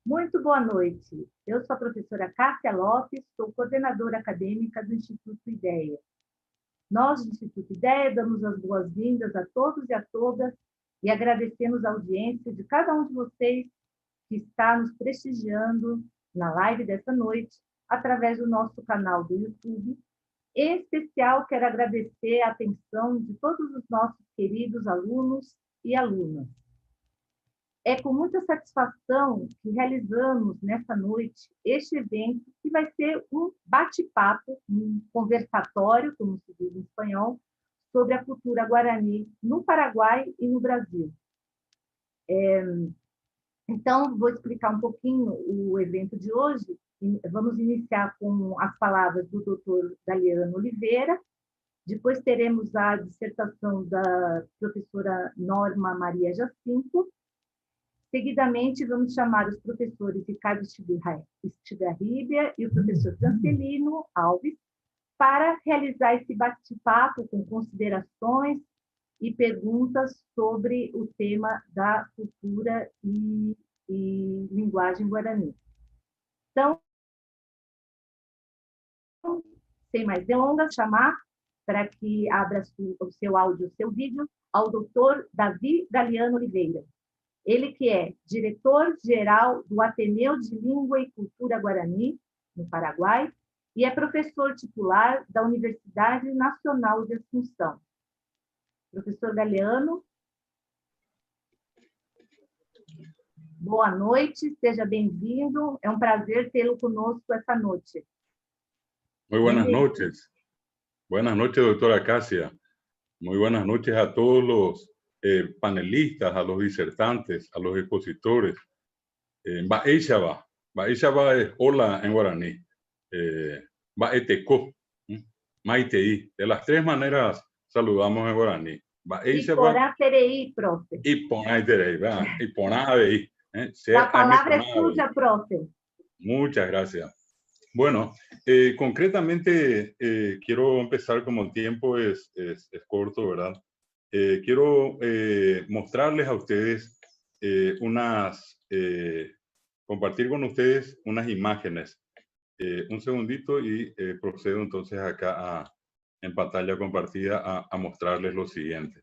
Muito boa noite. Eu sou a professora Cássia Lopes, sou coordenadora acadêmica do Instituto IDEA. Nós, do Instituto IDEA, damos as boas-vindas a todos e a todas e agradecemos a audiência de cada um de vocês que está nos prestigiando na live dessa noite, através do nosso canal do YouTube. Em especial, quero agradecer a atenção de todos os nossos queridos alunos e alunas. É com muita satisfação que realizamos nessa noite este evento, que vai ser um bate-papo, um conversatório, como se diz em espanhol, sobre a cultura guarani no Paraguai e no Brasil. Então, vou explicar um pouquinho o evento de hoje. Vamos iniciar com as palavras do Dr. Galeano Oliveira, depois teremos a dissertação da professora Norma Maria Jacinto. Seguidamente, vamos chamar os professores Ricardo Estigarribia e o professor Francelino Alves para realizar esse bate-papo com considerações e perguntas sobre o tema da cultura e linguagem guarani. Então, sem mais delongas, chamar para que abra o seu áudio, o seu vídeo, ao doutor Davi Galeano Oliveira. Ele que é diretor-geral do Ateneu de Língua e Cultura Guarani, no Paraguai, e é professor titular da Universidade Nacional de Assunção. Professor Galeano, boa noite, seja bem-vindo. É um prazer tê-lo conosco esta noite. Muy buenas noches. Buenas noches, doctora Cássia. Muy buenas noches a todos los panelistas, a los disertantes, a los expositores. Baishaba. Baishaba es hola en guaraní. Baeteko. Maitei. De las tres maneras saludamos en guaraní. Baishaba. Terei, profe. Iponá terei. Iponá avei. La palabra es suya, profe. Muchas gracias. Bueno, concretamente quiero empezar, como el tiempo es corto, ¿verdad? Quiero mostrarles a ustedes compartir con ustedes unas imágenes. Un segundito y procedo entonces acá en pantalla compartida a mostrarles lo siguiente.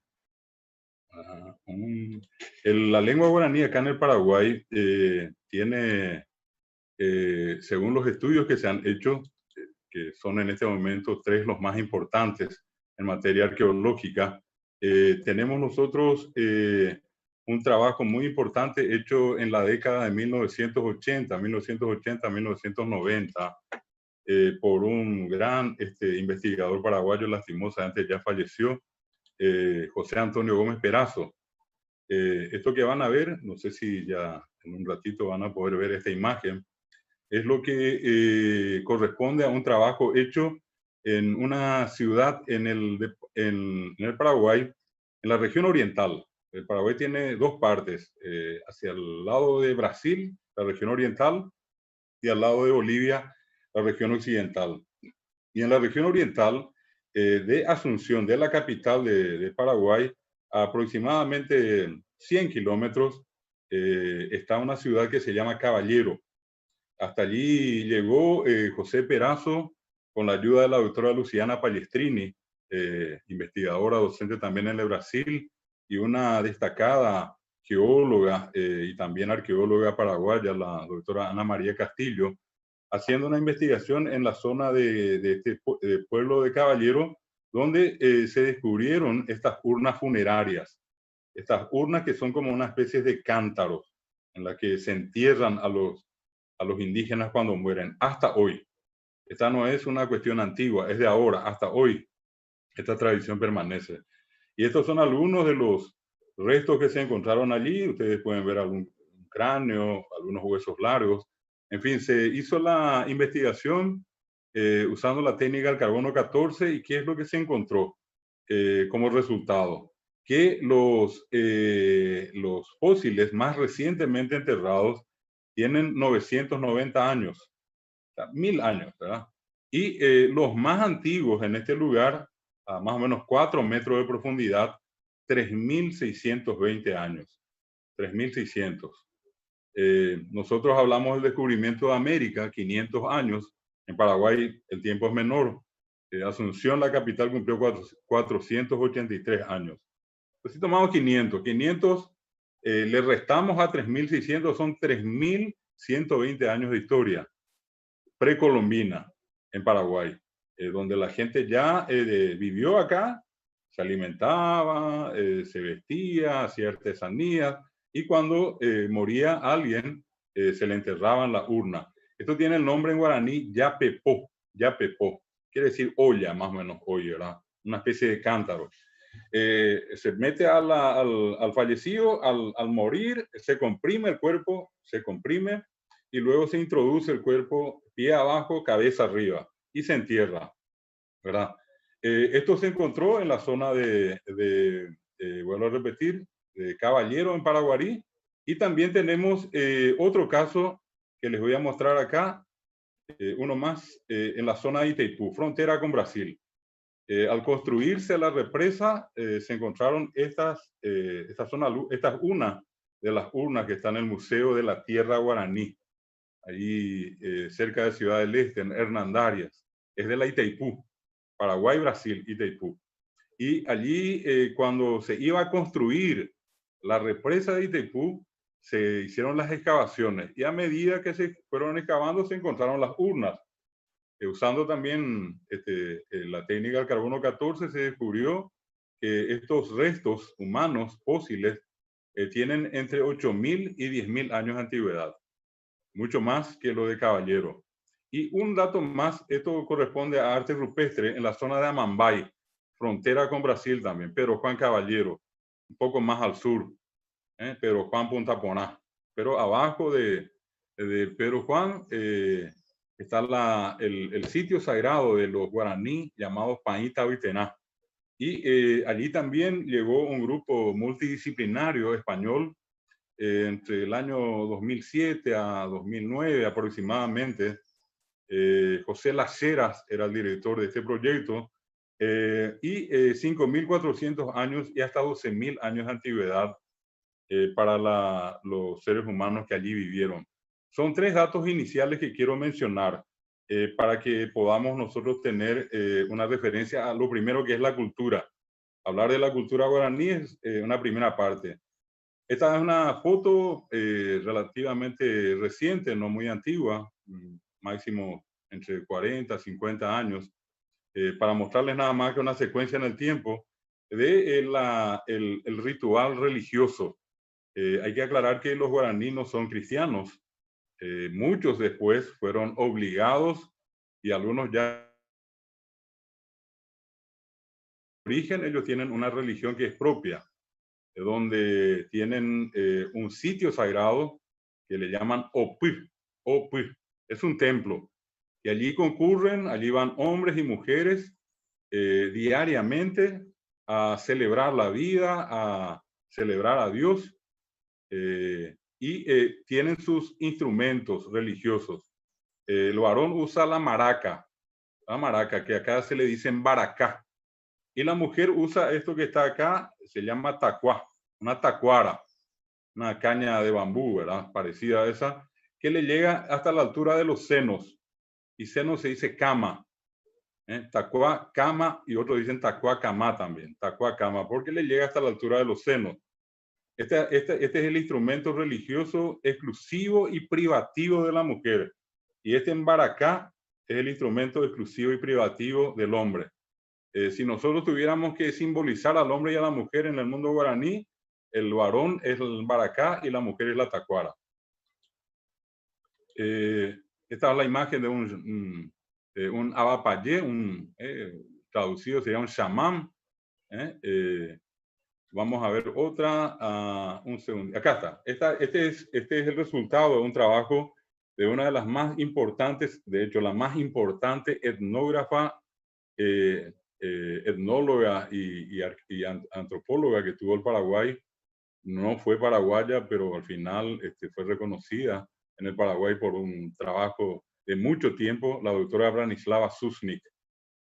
La lengua guaraní acá en el Paraguay tiene, según los estudios que se han hecho, que son en este momento 3 los más importantes en materia arqueológica, tenemos nosotros un trabajo muy importante hecho en la década de 1980, 1990, por un gran investigador paraguayo, lastimosamente ya falleció, José Antonio Gómez Perazo. Esto que van a ver, no sé si ya en un ratito van a poder ver esta imagen, es lo que corresponde a un trabajo hecho en una ciudad en el Paraguay, en la región oriental. El Paraguay tiene 2 partes, hacia el lado de Brasil, la región oriental, y al lado de Bolivia, la región occidental. Y en la región oriental, de Asunción, de la capital de Paraguay, a aproximadamente 100 kilómetros, está una ciudad que se llama Caballero. Hasta allí llegó José Perazo con la ayuda de la doctora Luciana Pallestrini, investigadora docente también en el Brasil, y una destacada geóloga y también arqueóloga paraguaya, la doctora Ana María Castillo, haciendo una investigación en la zona de este pueblo de Caballero, donde se descubrieron estas urnas funerarias. Estas urnas que son como una especie de cántaros en la que se entierran a los indígenas cuando mueren, hasta hoy. Esta no es una cuestión antigua, es de ahora, hasta hoy. Esta tradición permanece. Y estos son algunos de los restos que se encontraron allí. Ustedes pueden ver algún cráneo, algunos huesos largos. En fin, se hizo la investigación usando la técnica del carbono 14. ¿Y qué es lo que se encontró como resultado? Que los fósiles más recientemente enterrados tienen 990 años, o sea, 1000 años, ¿verdad? Y los más antiguos en este lugar, a más o menos 4 metros de profundidad, 3620 años, 3600. Nosotros hablamos del descubrimiento de América, 500 años. En Paraguay el tiempo es menor. Asunción, la capital, cumplió 483 años. Pues si tomamos 500 le restamos a 3.600, son 3.120 años de historia precolombina en Paraguay, donde la gente ya vivió acá, se alimentaba, se vestía, hacía artesanías, y cuando moría alguien, se le enterraba en la urna. Esto tiene el nombre en guaraní, yapepó, yapepó. Quiere decir olla, más o menos olla, ¿verdad? Una especie de cántaro. Se mete al fallecido, al morir, se comprime el cuerpo, se comprime, y luego se introduce el cuerpo pie abajo, cabeza arriba, y se entierra, ¿verdad? Esto se encontró en la zona vuelvo a repetir, de Caballero, en Paraguarí, y también tenemos otro caso que les voy a mostrar acá, uno más, en la zona de Itaipú, frontera con Brasil. Al construirse la represa, se encontraron estas una de las urnas que están en el Museo de la Tierra Guaraní, ahí cerca de Ciudad del Este, en Hernandarias. Es de la Itaipú, Paraguay, Brasil, Itaipú. Y allí, cuando se iba a construir la represa de Itaipú, se hicieron las excavaciones, y a medida que se fueron excavando se encontraron las urnas. Usando también la técnica del carbono 14, se descubrió que estos restos humanos fósiles tienen entre 8.000 y 10.000 años de antigüedad, mucho más que lo de Caballero. Y un dato más, esto corresponde a arte rupestre en la zona de Amambay, frontera con Brasil también, Pedro Juan Caballero, un poco más al sur, Pedro Juan Punta Poná. Pero abajo de Pedro Juan está el sitio sagrado de los guaraní llamado Paíta Huitená. Y allí también llegó un grupo multidisciplinario español entre el año 2007 a 2009 aproximadamente. José Las Heras era el director de este proyecto, y 5.400 años y hasta 12.000 años de antigüedad para los seres humanos que allí vivieron. Son 3 datos iniciales que quiero mencionar para que podamos nosotros tener una referencia a lo primero, que es la cultura. Hablar de la cultura guaraní es una primera parte. Esta es una foto relativamente reciente, no muy antigua, máximo entre 40 y 50 años, para mostrarles nada más que una secuencia en el tiempo de el ritual religioso. Hay que aclarar que los guaraní no son cristianos. Muchos después fueron obligados, y algunos ya origen, ellos tienen una religión que es propia, donde tienen un sitio sagrado que le llaman Opui. Opui es un templo, y allí concurren, allí van hombres y mujeres diariamente a celebrar la vida, a celebrar a Dios, y tienen sus instrumentos religiosos. El varón usa la maraca, que acá se le dicen baracá, y la mujer usa esto que está acá, se llama tacuá, una tacuara, una caña de bambú, ¿verdad? Parecida a esa, que le llega hasta la altura de los senos, y seno se dice cama, tacuá, cama, y otros dicen tacuá, cama también, tacuá, cama, porque le llega hasta la altura de los senos. Este es el instrumento religioso exclusivo y privativo de la mujer. Y este embaracá es el instrumento exclusivo y privativo del hombre. Si nosotros tuviéramos que simbolizar al hombre y a la mujer en el mundo guaraní, el varón es el embaracá y la mujer es la tacuara. Esta es la imagen de un abapayé, traducido sería un chamán. Vamos a ver otra, un segundo. Acá está. Este es el resultado de un trabajo de una de las más importantes, de hecho, la más importante etnógrafa, etnóloga y antropóloga que tuvo el Paraguay. No fue paraguaya, pero al final fue reconocida en el Paraguay por un trabajo de mucho tiempo, la doctora Branislava Susnik.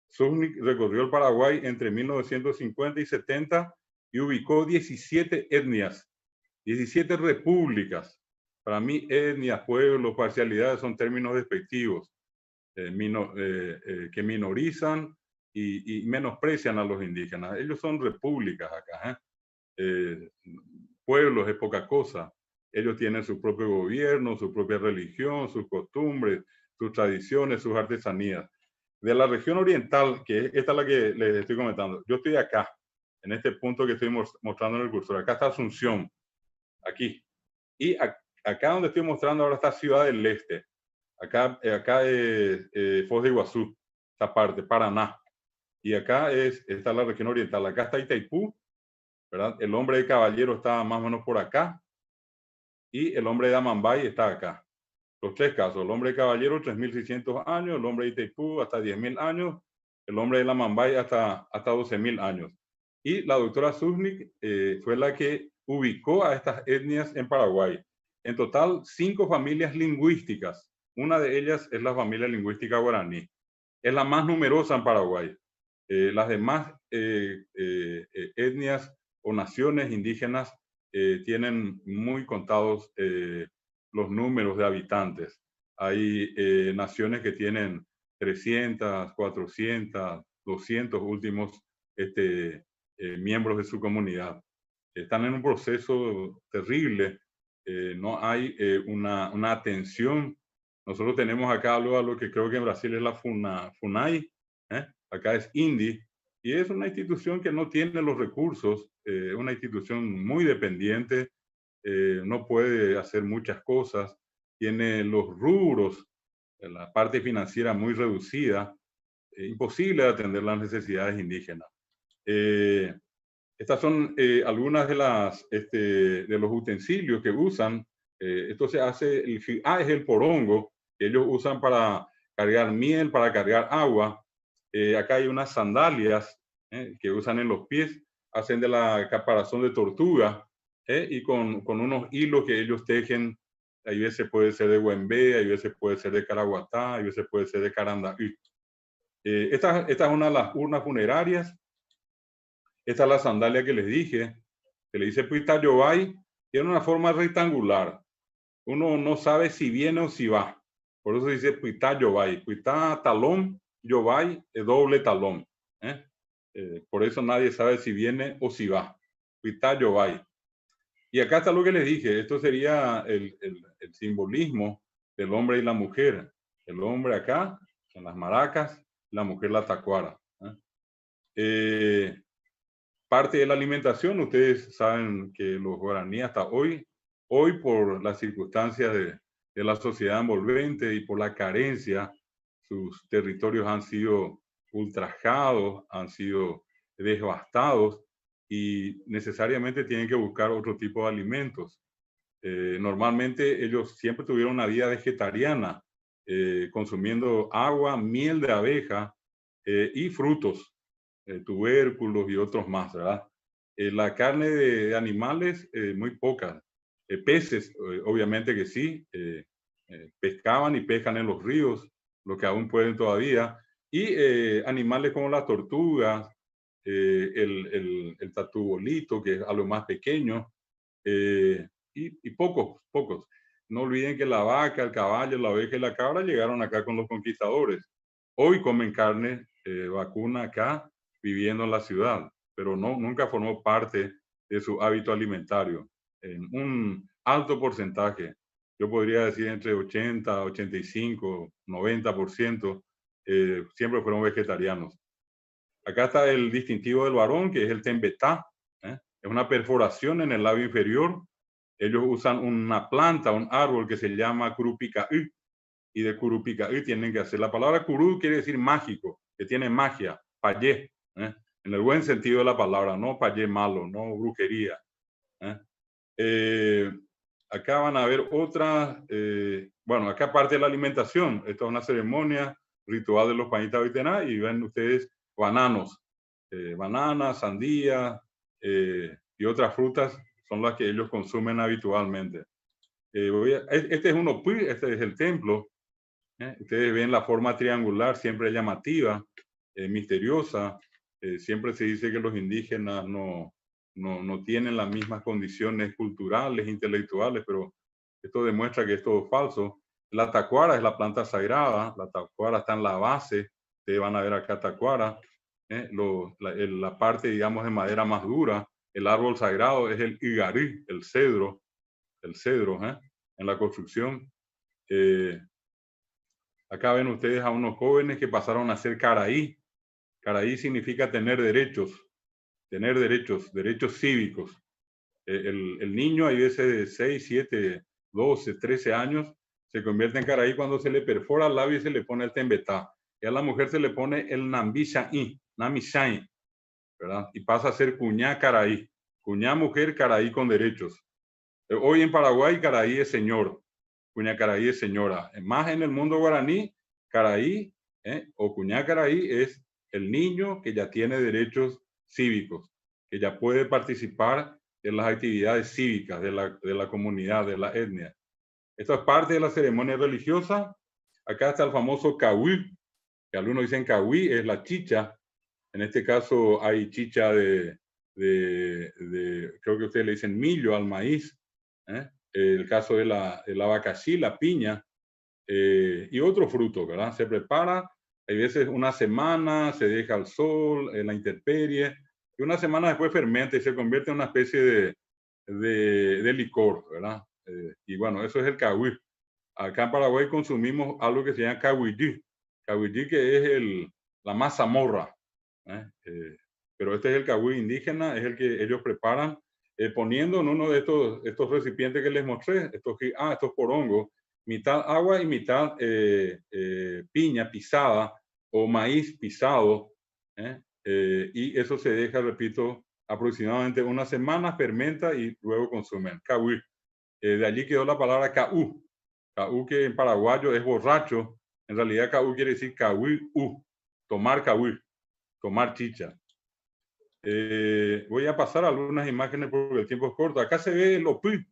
Susnik recorrió el Paraguay entre 1950 y 70 y ubicó 17 etnias, 17 repúblicas, Para mí, etnias, pueblos, parcialidades son términos despectivos que minorizan y menosprecian a los indígenas. Ellos son repúblicas acá. Pueblos es poca cosa. Ellos tienen su propio gobierno, su propia religión, sus costumbres, sus tradiciones, sus artesanías. De la región oriental, que esta es la que les estoy comentando, yo estoy acá, en este punto que estoy mostrando en el cursor. Acá está Asunción, aquí. Y acá donde estoy mostrando ahora está Ciudad del Este. Acá es Foz de Iguazú, esta parte, Paraná. Y acá está la región oriental. Acá está Itaipú, ¿verdad? El hombre de Caballero está más o menos por acá. Y el hombre de Amambay está acá. Los tres casos. El hombre de Caballero, 3.600 años. El hombre de Itaipú, hasta 10.000 años. El hombre de Amambay, hasta 12.000 años. Y la doctora Zuznik fue la que ubicó a estas etnias en Paraguay. En total, 5 familias lingüísticas. Una de ellas es la familia lingüística guaraní. Es la más numerosa en Paraguay. Las demás etnias o naciones indígenas tienen muy contados los números de habitantes. Hay naciones que tienen 300, 400, 200 últimos miembros de su comunidad. Están en un proceso terrible. No hay una atención. Nosotros tenemos acá algo a lo que creo que en Brasil es la FUNAI, acá es INDI, y es una institución que no tiene los recursos, una institución muy dependiente, no puede hacer muchas cosas, tiene los rubros, la parte financiera muy reducida, imposible atender las necesidades indígenas. Estas son algunas de los utensilios que usan. Esto se hace, es el porongo, que ellos usan para cargar miel, para cargar agua. Acá hay unas sandalias que usan en los pies, hacen de la caparazón de tortuga y con unos hilos que ellos tejen. Hay veces puede ser de Huembe, hay veces puede ser de Caraguatá, hay veces puede ser de Carandaí. Esta es una de las urnas funerarias. Esta es la sandalia que les dije, que le dice Puita Yobay, tiene una forma rectangular. Uno no sabe si viene o si va. Por eso dice Puita Yobay. Puita talón, Yobay es doble talón. Por eso nadie sabe si viene o si va. Puita Yobay. Y acá está lo que les dije. Esto sería el simbolismo del hombre y la mujer. El hombre acá, en las maracas, la mujer la tacuara. Parte de la alimentación, ustedes saben que los guaraníes hasta hoy por las circunstancias de la sociedad envolvente y por la carencia, sus territorios han sido ultrajados, han sido devastados y necesariamente tienen que buscar otro tipo de alimentos. Normalmente ellos siempre tuvieron una vida vegetariana, consumiendo agua, miel de abeja y frutos. Tubérculos y otros más, ¿verdad? La carne de animales, muy poca. Peces, obviamente que sí, pescaban y pescan en los ríos, lo que aún pueden todavía. Y animales como las tortugas, el tatubolito, que es algo más pequeño, y pocos. No olviden que la vaca, el caballo, la oveja y la cabra llegaron acá con los conquistadores. Hoy comen carne vacuna acá, viviendo en la ciudad, pero nunca formó parte de su hábito alimentario. En un alto porcentaje, yo podría decir entre 80, 85, 90%, siempre fueron vegetarianos. Acá está el distintivo del varón, que es el tembetá. Es una perforación en el labio inferior. Ellos usan una planta, un árbol que se llama curupicaí, y de curupicaí tienen que hacer. La palabra curú quiere decir mágico, que tiene magia, payé, en el buen sentido de la palabra, no payé malo, no brujería. Acá van a ver otras, bueno, acá parte de la alimentación. Esta es una ceremonia ritual de los Pañitas Vitená y ven ustedes bananos, bananas, sandía y otras frutas son las que ellos consumen habitualmente. Este es un opuy, este es el templo. Ustedes ven la forma triangular, siempre llamativa, misteriosa. Siempre se dice que los indígenas no tienen las mismas condiciones culturales, intelectuales, pero Esto demuestra que es todo falso. La tacuara es la planta sagrada. La tacuara está en la base. Ustedes van a ver acá tacuara. La parte, digamos, de madera más dura. El árbol sagrado es el igarí, el cedro. El cedro, en la construcción. Acá ven ustedes a unos jóvenes que pasaron a ser caraí. Caraí significa tener derechos cívicos. El niño, hay veces de 6, 7, 12, 13 años, se convierte en caraí cuando se le perfora el labio y se le pone el tembetá. Y a la mujer se le pone el nambishaí, ¿verdad? Y pasa a ser cuñá caraí. Cuñá mujer, caraí con derechos. Hoy en Paraguay, caraí es señor. Cuñá caraí es señora. Más en el mundo guaraní, caraí o cuñá caraí es el niño que ya tiene derechos cívicos, que ya puede participar en las actividades cívicas de la comunidad, de la etnia. Esto es parte de la ceremonia religiosa. Acá está el famoso cahuí, que algunos dicen cahuí, es la chicha. En este caso hay chicha creo que ustedes le dicen millo al maíz. El caso de la abacaxí, la piña y otro fruto, ¿verdad? Se prepara, hay veces una semana, se deja al sol, en la intemperie, y una semana después fermenta y se convierte en una especie de licor, ¿verdad? Y bueno, eso es el cahuí. Acá en Paraguay consumimos algo que se llama cahuillí. Cahuillí, que es la mazamorra. Pero este es el cahuí indígena, es el que ellos preparan poniendo en uno de estos recipientes que les mostré, estos porongos, mitad agua y mitad piña pisada o maíz pisado. Y eso se deja, repito, aproximadamente una semana, fermenta y luego consumen. Cahuí. De allí quedó la palabra caú. Caú, que en paraguayo es borracho. En realidad, caú quiere decir cahuí, tomar cahuí, tomar chicha. Voy a pasar algunas imágenes porque el tiempo es corto. Acá se ve el opí.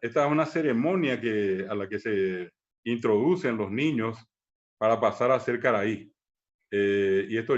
Esta es una ceremonia a la que se introducen los niños para pasar a ser caraí. Y esto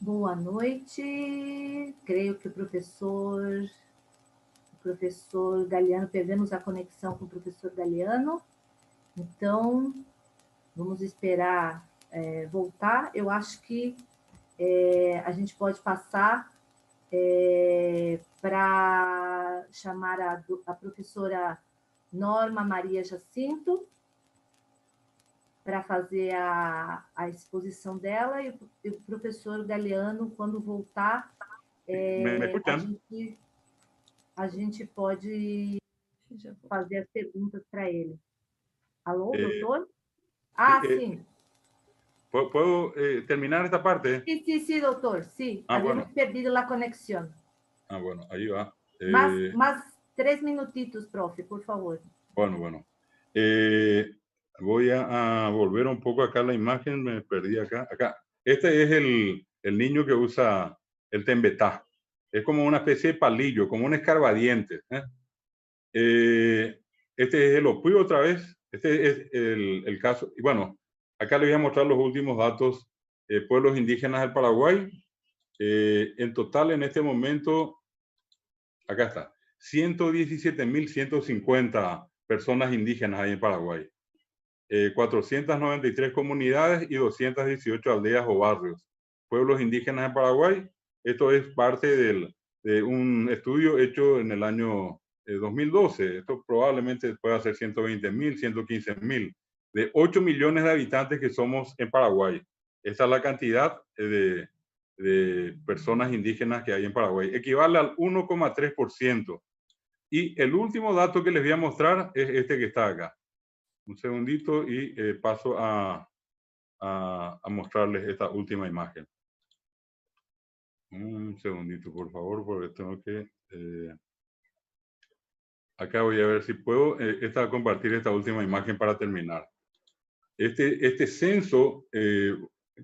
Boa noite. Creio que o professor Galeano, perdemos a conexão com o professor Galeano. Então, vamos esperar voltar. Eu acho que a gente pode passar para chamar a professora Norma Maria Jacinto para fazer a exposição dela, e o professor Galeano, quando voltar, ¿Me escuchan? a gente pode fazer as perguntas para ele. Alô, doutor? Sim. ¿Puedo terminar esta parte? Sí, doutor, sí. Habíamos perdido a conexão. Bueno, ahí va. Mas 3 minutitos, profe, por favor. Bueno. Voy a volver un poco acá a la imagen, me perdí acá. Este es el niño que usa el tembetá. Es como una especie de palillo, como un escarbadiente. Este es el opí otra vez. Este es el caso. Y bueno, acá les voy a mostrar los últimos datos. Pueblos indígenas del Paraguay. En total, en este momento, acá está, 117.150 personas indígenas hay en Paraguay. 493 comunidades y 218 aldeas o barrios. Pueblos indígenas en Paraguay. Esto es parte de un estudio hecho en el año 2012. Esto probablemente pueda ser 120.000, 115.000. De 8 millones de habitantes que somos en Paraguay. Esta es la cantidad de personas indígenas que hay en Paraguay. Equivale al 1,3%. Y el último dato que les voy a mostrar es este que está acá. Un segundito y paso a mostrarles esta última imagen. Un segundito, por favor, porque tengo que... acá voy a ver si puedo compartir esta última imagen para terminar. Este censo,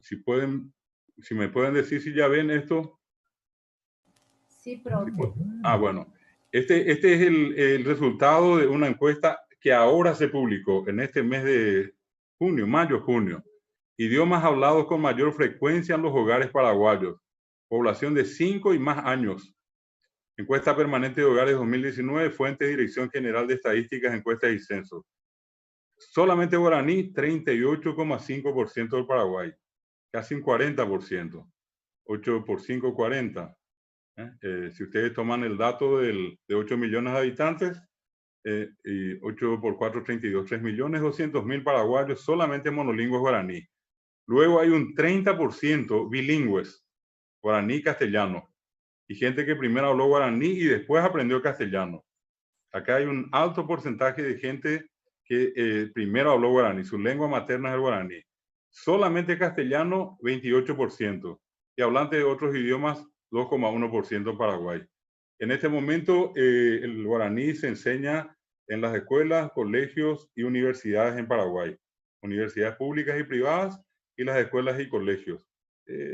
si me pueden decir si ya ven esto. Sí, profe. Bueno. Este es el resultado de una encuesta que ahora se publicó en este mes de junio, mayo-junio. Idiomas hablados con mayor frecuencia en los hogares paraguayos. Población de 5 y más años. Encuesta permanente de hogares 2019, fuente Dirección General de Estadísticas, Encuestas y Censos. Solamente guaraní, 38,5% del Paraguay. Casi un 40%. 8 por 5, 40. Si ustedes toman el dato de 8 millones de habitantes, y 8 por 4, 32, 3.200.000 paraguayos solamente monolingües guaraní. Luego hay un 30% bilingües, guaraní y castellano, y gente que primero habló guaraní y después aprendió castellano. Acá hay un alto porcentaje de gente que primero habló guaraní, su lengua materna es el guaraní. Solamente castellano, 28%, y hablantes de otros idiomas, 2,1% en Paraguay. En este momento, el guaraní se enseña en las escuelas, colegios y universidades en Paraguay. Universidades públicas y privadas y las escuelas y colegios.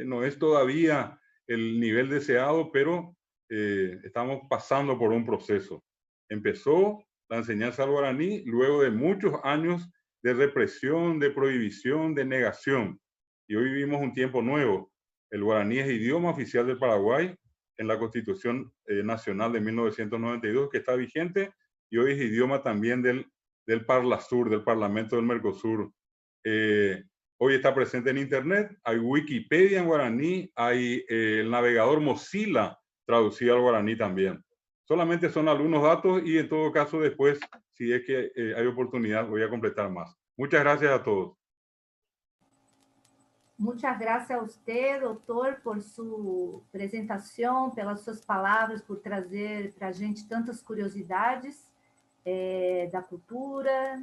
No es todavía el nivel deseado, pero estamos pasando por un proceso. Empezó la enseñanza del guaraní luego de muchos años de represión, de prohibición, de negación. Y hoy vivimos un tiempo nuevo. El guaraní es idioma oficial del Paraguay en la Constitución Nacional de 1992, que está vigente, y hoy es idioma también del Parlasur, del Parlamento del Mercosur. Hoy está presente en Internet, hay Wikipedia en guaraní, hay el navegador Mozilla traducido al guaraní también. Solamente son algunos datos y en todo caso después, si es que hay oportunidad, voy a completar más. Muchas gracias a todos. Muchas gracias a usted, doutor, por sua apresentação, pelas suas palavras, por trazer para a gente tantas curiosidades da cultura,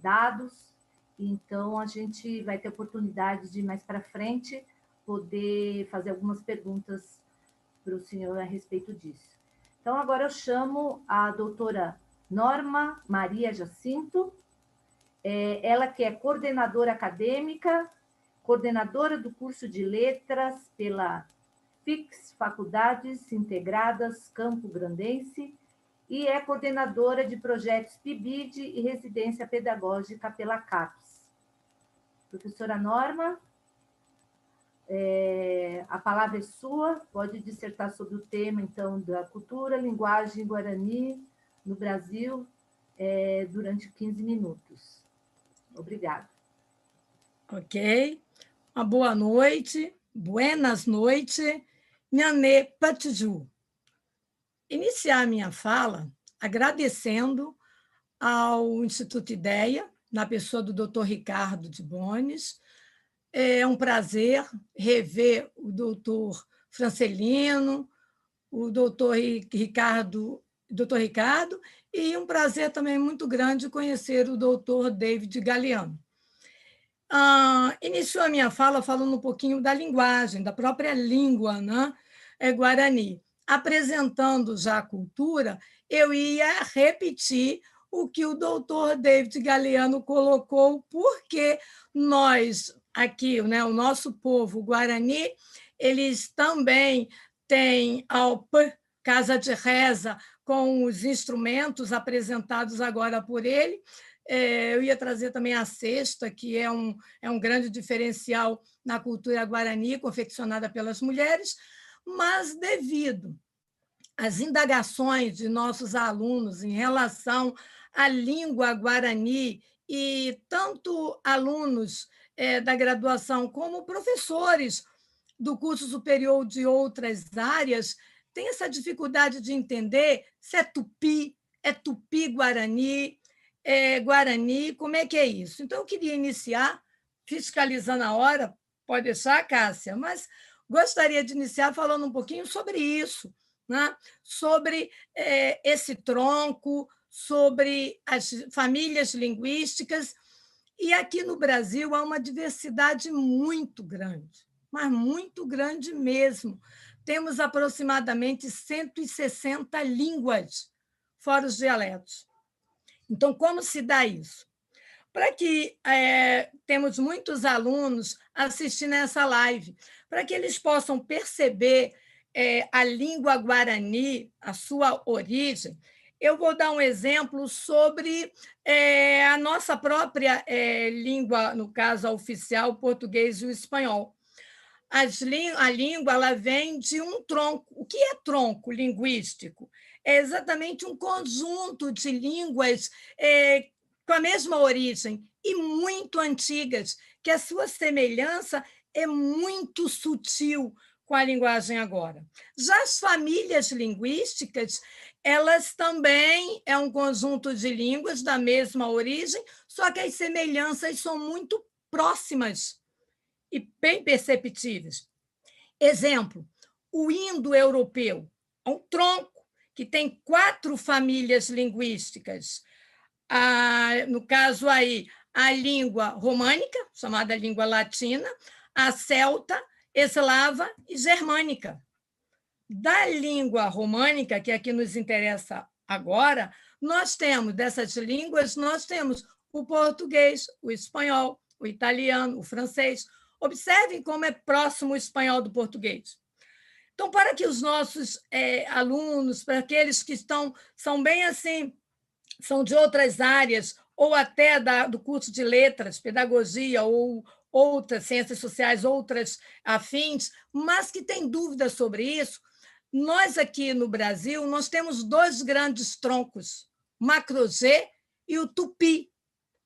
dados. Então, a gente vai ter oportunidade de, mais para frente, poder fazer algumas perguntas para o senhor a respeito disso. Então, agora eu chamo a doutora Norma Maria Jacinto, ela que é coordenadora acadêmica, coordenadora do curso de Letras pela FIX, Faculdades Integradas Campo Grandense, e é coordenadora de projetos PIBID e residência pedagógica pela CAPES. Professora Norma, a palavra é sua, pode dissertar sobre o tema, então, da cultura, linguagem guarani no Brasil, durante 15 minutos. Obrigada. Ok. Uma boa noite, buenas noites, Nhané Patiju. Iniciar minha fala agradecendo ao Instituto Ideia, na pessoa do Dr. Ricardo de Bones. É um prazer rever o doutor Francelino, o doutor Ricardo, e um prazer também muito grande conhecer o doutor David Galeano. Iniciou a minha fala falando um pouquinho da linguagem, da própria língua, né? Guarani. Apresentando já a cultura, eu ia repetir o que o doutor David Galeano colocou, porque nós aqui, né, o nosso povo guarani, eles também têm ao Casa de Reza com os instrumentos apresentados agora por ele. Eu ia trazer também a cesta, que é um grande diferencial na cultura guarani, confeccionada pelas mulheres, mas devido às indagações de nossos alunos em relação à língua guarani, e tanto alunos da graduação como professores do curso superior de outras áreas têm essa dificuldade de entender se é tupi-guarani, Guarani, como é que é isso? Então, eu queria iniciar fiscalizando a hora, pode deixar, Cássia, mas gostaria de iniciar falando um pouquinho sobre isso, né? Sobre esse tronco, sobre as famílias linguísticas. E aqui no Brasil há uma diversidade muito grande, mas muito grande mesmo. Temos aproximadamente 160 línguas, fora os dialetos. Então, como se dá isso? para que temos muitos alunos assistindo essa live, para que eles possam perceber a língua guarani, a sua origem. Eu vou dar um exemplo sobre a nossa própria língua, no caso, a oficial, o português e o espanhol. A língua ela vem de um tronco. O que é tronco linguístico? É exatamente um conjunto de línguas com a mesma origem e muito antigas, que a sua semelhança é muito sutil com a linguagem agora. Já as famílias linguísticas, elas também é um conjunto de línguas da mesma origem, só que as semelhanças são muito próximas e bem perceptíveis. Exemplo, o indo-europeu é um tronco que tem 4 famílias linguísticas. No caso aí, a língua românica, chamada língua latina, a celta, eslava e germânica. Da língua românica, que aqui nos interessa agora, nós temos, dessas línguas, nós temos o português, o espanhol, o italiano, o francês. Observem como é próximo o espanhol do português. Então, para que os nossos alunos, para aqueles que são bem assim, são de outras áreas, ou até do curso de letras, pedagogia, ou outras ciências sociais, outras afins, mas que têm dúvidas sobre isso, nós aqui no Brasil nós temos 2 grandes troncos, o Macro-G e o Tupi.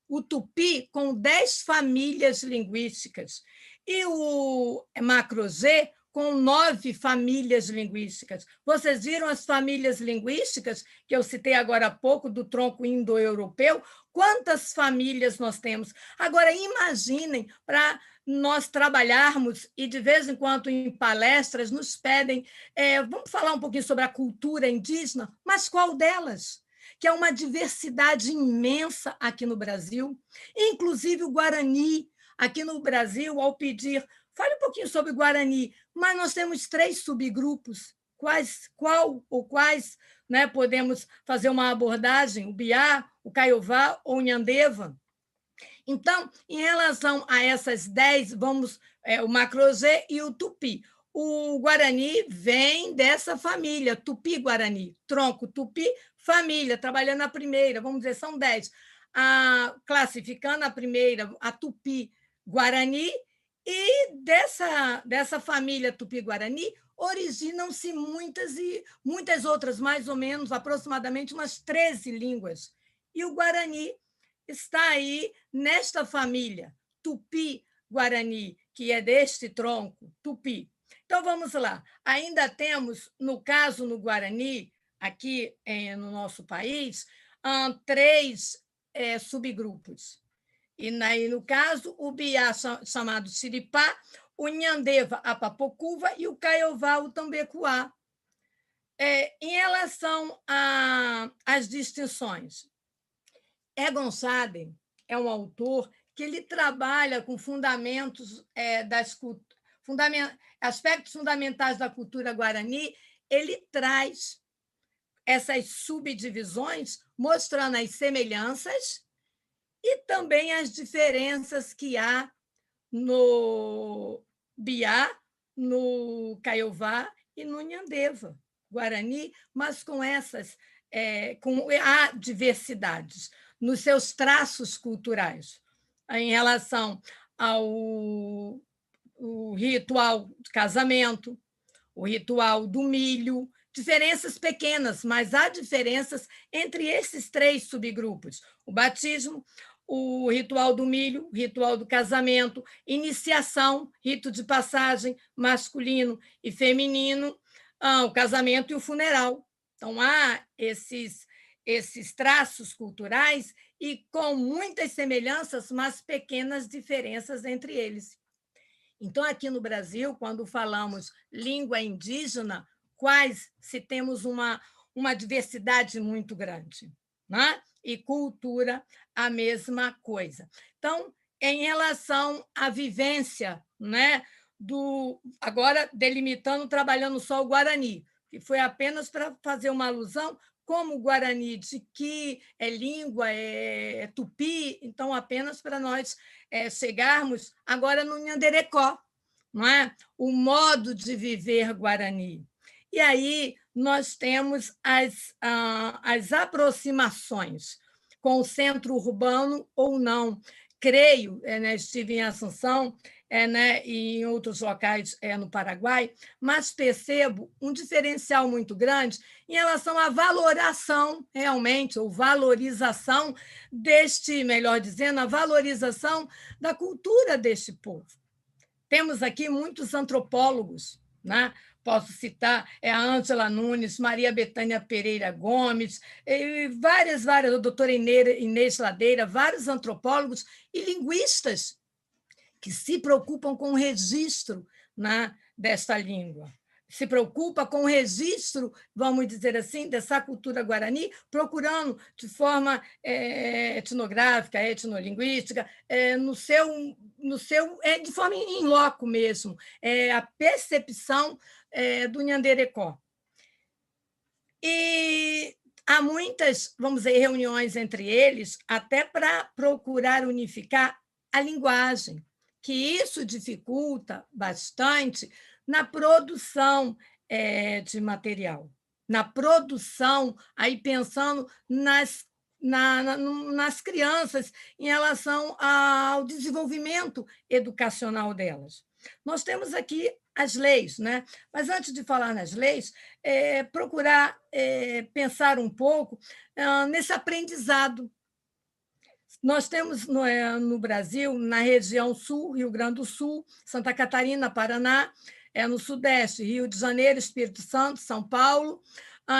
O Tupi com 10 famílias linguísticas e o Macro-G com 9 famílias linguísticas. Vocês viram as famílias linguísticas que eu citei agora há pouco, do tronco indo-europeu? Quantas famílias nós temos? Agora, imaginem, para nós trabalharmos, e de vez em quando em palestras nos pedem, vamos falar um pouquinho sobre a cultura indígena, mas qual delas? Que é uma diversidade imensa aqui no Brasil, inclusive o Guarani. Aqui no Brasil, ao pedir, fale um pouquinho sobre o Guarani, mas nós temos 3 subgrupos. Quais né, podemos fazer uma abordagem? O Biá, o Caiová ou o Nhandeva? Então, em relação a essas 10, o Macro-G e o Tupi. O Guarani vem dessa família, Tupi-Guarani, tronco Tupi, família, trabalhando na primeira, vamos dizer, são 10. Classificando a primeira, a Tupi-Guarani, e dessa família Tupi-Guarani originam-se muitas outras, mais ou menos, aproximadamente umas 13 línguas. E o Guarani está aí nesta família, Tupi-Guarani, que é deste tronco, Tupi. Então, vamos lá. Ainda temos, no caso, no Guarani, aqui no nosso país, 3 subgrupos. E, no caso, o Biá, chamado Xiripá, o Nhandeva, a Papocuva, e o Caiová, o Tambecuá. Em relação às distinções, Egon Schaden é um autor que ele trabalha com fundamentos aspectos fundamentais da cultura guarani. Ele traz essas subdivisões, mostrando as semelhanças e também as diferenças que há no Biá, no Caiová e no Nhandeva, Guarani, mas com há diversidades nos seus traços culturais, em relação ao ritual de casamento, o ritual do milho, diferenças pequenas, mas há diferenças entre esses 3 subgrupos: o batismo, o ritual do milho, o ritual do casamento, iniciação, rito de passagem masculino e feminino, o casamento e o funeral. Então, há esses traços culturais e com muitas semelhanças, mas pequenas diferenças entre eles. Então, aqui no Brasil, quando falamos língua indígena, se temos uma diversidade muito grande, né? E cultura, a mesma coisa. Então, em relação à vivência, né, agora delimitando, trabalhando só o Guarani, que foi apenas para fazer uma alusão como o Guarani, de que é língua, é tupi, então, apenas para nós chegarmos agora no Nhanderecó, não é? O modo de viver Guarani. E aí nós temos as aproximações com o centro urbano ou não. Creio, estive em Assunção, e em outros locais no Paraguai, mas percebo um diferencial muito grande em relação à valoração, realmente, ou valorização deste, melhor dizendo, a valorização da cultura deste povo. Temos aqui muitos antropólogos, né? Posso citar a Ângela Nunes, Maria Bethânia Pereira Gomes, e várias, a doutora Inês Ladeira, vários antropólogos e linguistas que se preocupam com o registro, né, desta língua. Se preocupa com o registro, vamos dizer assim, dessa cultura guarani, procurando de forma etnográfica, etnolinguística, de forma in loco mesmo, a percepção do Nhanderecó. E há muitas, vamos dizer, reuniões entre eles, até para procurar unificar a linguagem, que isso dificulta bastante na produção de material, na produção, aí pensando nas crianças em relação ao desenvolvimento educacional delas. Nós temos aqui as leis, né? Mas antes de falar nas leis, procurar pensar um pouco nesse aprendizado. Nós temos no Brasil, na região sul, Rio Grande do Sul, Santa Catarina, Paraná, no Sudeste, Rio de Janeiro, Espírito Santo, São Paulo,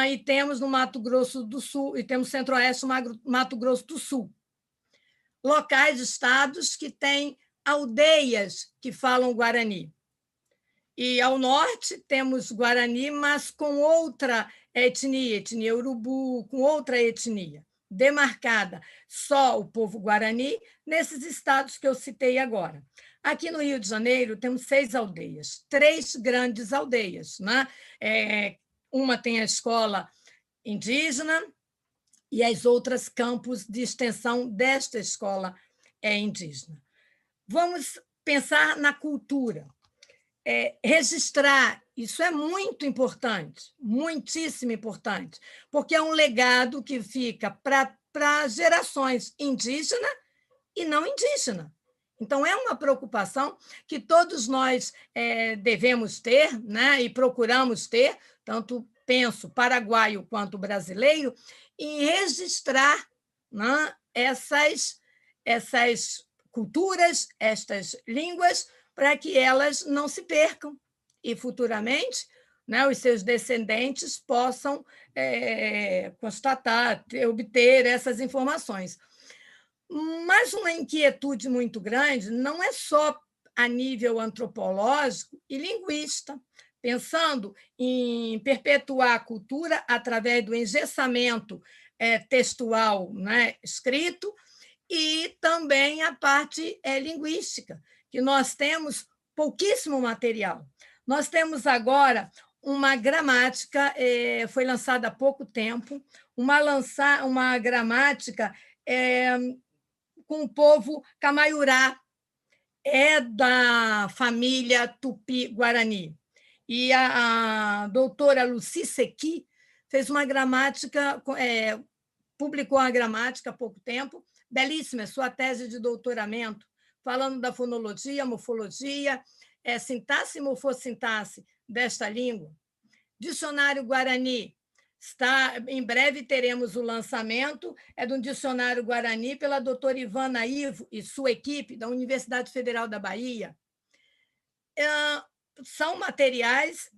e temos no Mato Grosso do Sul, e temos Centro-Oeste, Mato Grosso do Sul. Locais, estados que têm aldeias que falam Guarani. E ao norte temos Guarani, mas com outra etnia Urubu, com outra etnia, demarcada só o povo Guarani, nesses estados que eu citei agora. Aqui no Rio de Janeiro temos 6 aldeias, 3 grandes aldeias, né? Uma tem a escola indígena e as outras campos de extensão desta escola indígena. Vamos pensar na cultura. Registrar, isso é muito importante, muitíssimo importante, porque é um legado que fica para gerações indígena e não indígena. Então, é uma preocupação que todos nós devemos ter, né, e procuramos ter, tanto penso paraguaio quanto brasileiro, em registrar, né, essas culturas, estas línguas, para que elas não se percam e, futuramente, né, os seus descendentes possam constatar, obter essas informações. Mas uma inquietude muito grande não é só a nível antropológico e linguista, pensando em perpetuar a cultura através do engessamento textual, né, escrito, e também a parte linguística, que nós temos pouquíssimo material. Nós temos agora uma gramática, foi lançada há pouco tempo, uma gramática com o povo Camaiurá, da família Tupi-Guarani. E a doutora Lucy Sequi fez uma gramática, publicou uma gramática há pouco tempo, belíssima, sua tese de doutoramento, falando da fonologia, morfologia, sintaxe e morfossintaxe desta língua. Dicionário Guarani, em breve teremos o lançamento, de um dicionário Guarani pela doutora Ivana Ivo e sua equipe da Universidade Federal da Bahia. São materiais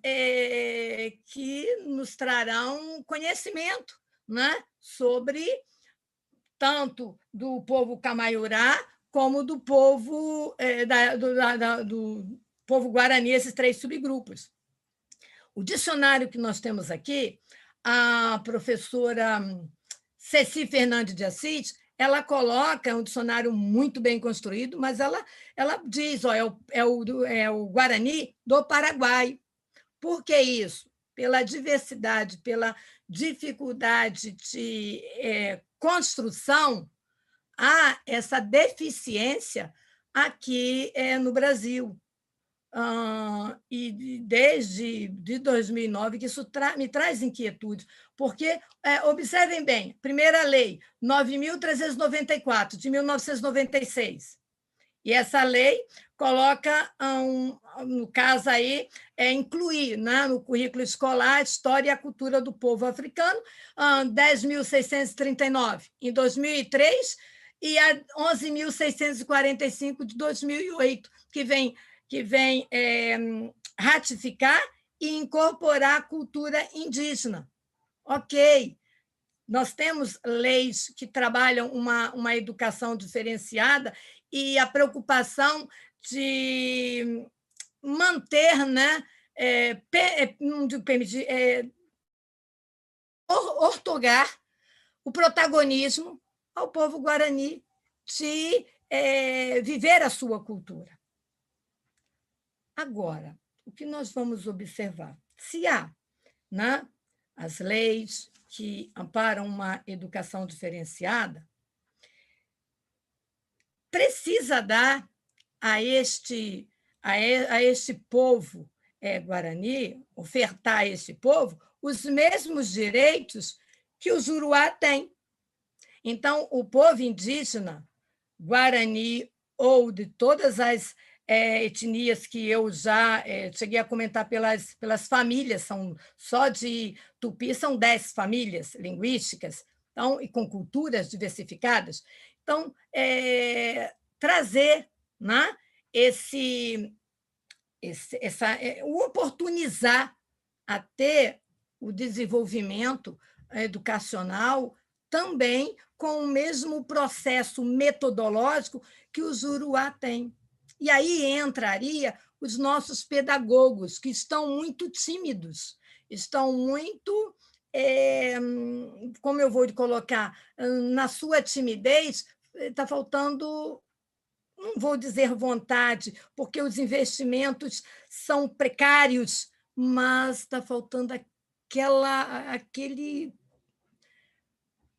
que nos trarão conhecimento, né, sobre tanto do povo Camaiurá como do povo do povo Guarani, esses 3 subgrupos. O dicionário que nós temos aqui, a professora Ceci Fernandes de Assis, ela coloca um dicionário muito bem construído, mas ela diz, é o Guarani do Paraguai. Por que isso? pela diversidade, pela dificuldade de construção, há essa deficiência aqui no Brasil. E desde 2009 que isso me traz inquietude, porque, observem bem, primeira lei, 9.394, de 1996, e essa lei coloca, no caso aí, incluir, né, no currículo escolar a história e a cultura do povo africano, 10.639 em 2003 e a 11.645 de 2008, que vem ratificar e incorporar a cultura indígena. Ok, nós temos leis que trabalham uma educação diferenciada e a preocupação de manter, né, não digo permitir, ortogar o protagonismo ao povo guarani de viver a sua cultura. Agora, o que nós vamos observar? Se há, né, as leis que amparam uma educação diferenciada, precisa dar a este povo guarani, ofertar a este povo os mesmos direitos que o Juruá tem. Então, o povo indígena, guarani, ou de todas as etnias que eu já cheguei a comentar pelas famílias, só de Tupi são 10 famílias linguísticas, então, e com culturas diversificadas. Então, trazer, né, oportunizar a ter o desenvolvimento educacional também com o mesmo processo metodológico que o Juruá tem. E aí entraria os nossos pedagogos, que estão muito tímidos, estão muito, como eu vou colocar, na sua timidez, está faltando, não vou dizer vontade, porque os investimentos são precários, mas está faltando aquele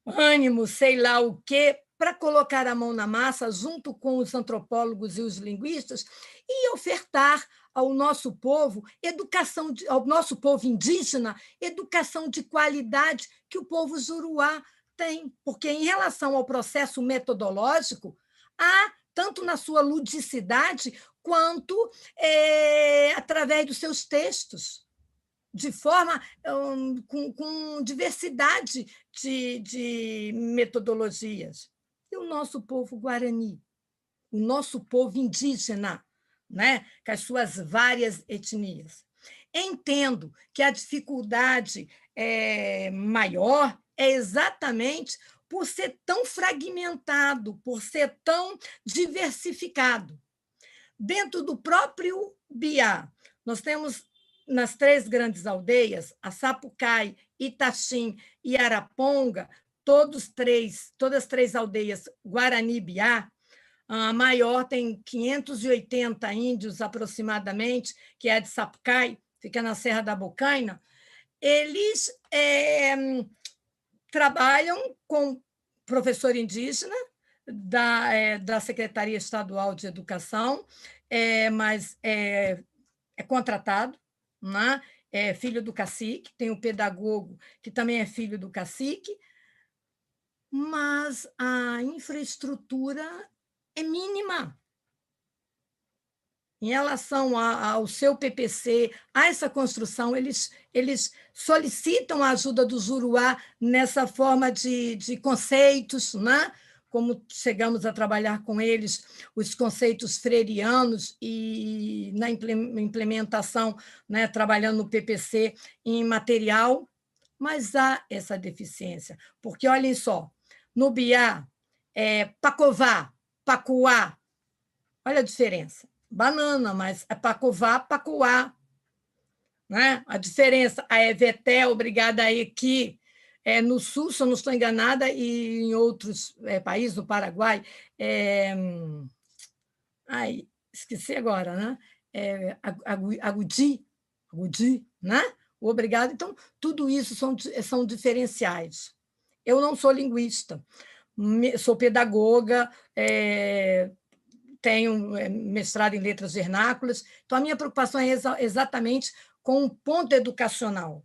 ânimo, sei lá o quê, para colocar a mão na massa, junto com os antropólogos e os linguistas, e ofertar ao nosso povo ao nosso povo indígena, educação de qualidade que o povo Juruá tem. Porque, em relação ao processo metodológico, há, tanto na sua ludicidade, quanto através dos seus textos, de forma com diversidade de metodologias. E o nosso povo guarani, o nosso povo indígena, né, com as suas várias etnias. Entendo que a dificuldade maior é exatamente por ser tão fragmentado, por ser tão diversificado. Dentro do próprio Biá, nós temos nas 3 grandes aldeias, a Sapucai, Itaxim e Araponga, todas as 3 aldeias Guarani-Biá, a maior tem 580 índios aproximadamente, que é a de Sapucai, fica na Serra da Bocaina. Eles trabalham com professor indígena da Secretaria Estadual de Educação, mas é contratado, né? É filho do cacique, tem um pedagogo que também é filho do cacique, mas a infraestrutura é mínima. Em relação ao seu PPC, a essa construção, eles solicitam a ajuda do Juruá nessa forma de conceitos, né? Como chegamos a trabalhar com eles os conceitos freirianos e na implementação, né, trabalhando no PPC em material, mas há essa deficiência, porque, olhem só, no Biá, Pacová, Pacuá, olha a diferença, banana, mas é Pacová, Pacuá, né? A diferença, a Eveté, obrigada aí aqui, no Sul, se eu não estou enganada, e em outros países, no Paraguai, esqueci agora, né? Agudi, né? obrigado. Então, tudo isso são diferenciais. Eu não sou linguista, sou pedagoga, tenho mestrado em letras vernáculas, então a minha preocupação é exatamente com o ponto educacional,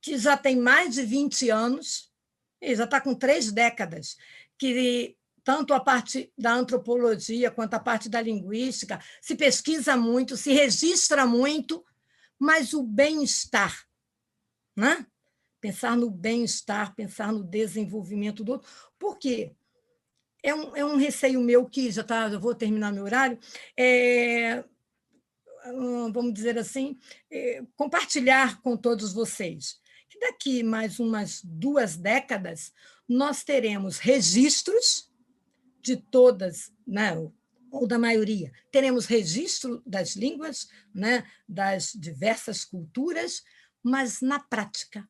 que já tem mais de 20 anos, e já está com 3 décadas, que tanto a parte da antropologia quanto a parte da linguística se pesquisa muito, se registra muito, mas o bem-estar, né? Pensar no bem-estar, pensar no desenvolvimento do outro. Por quê? É um receio meu que já está, eu vou terminar meu horário, vamos dizer assim, compartilhar com todos vocês. Que daqui mais umas 2 décadas nós teremos registros de todas, né, ou da maioria, teremos registro das línguas, né, das diversas culturas, mas na prática,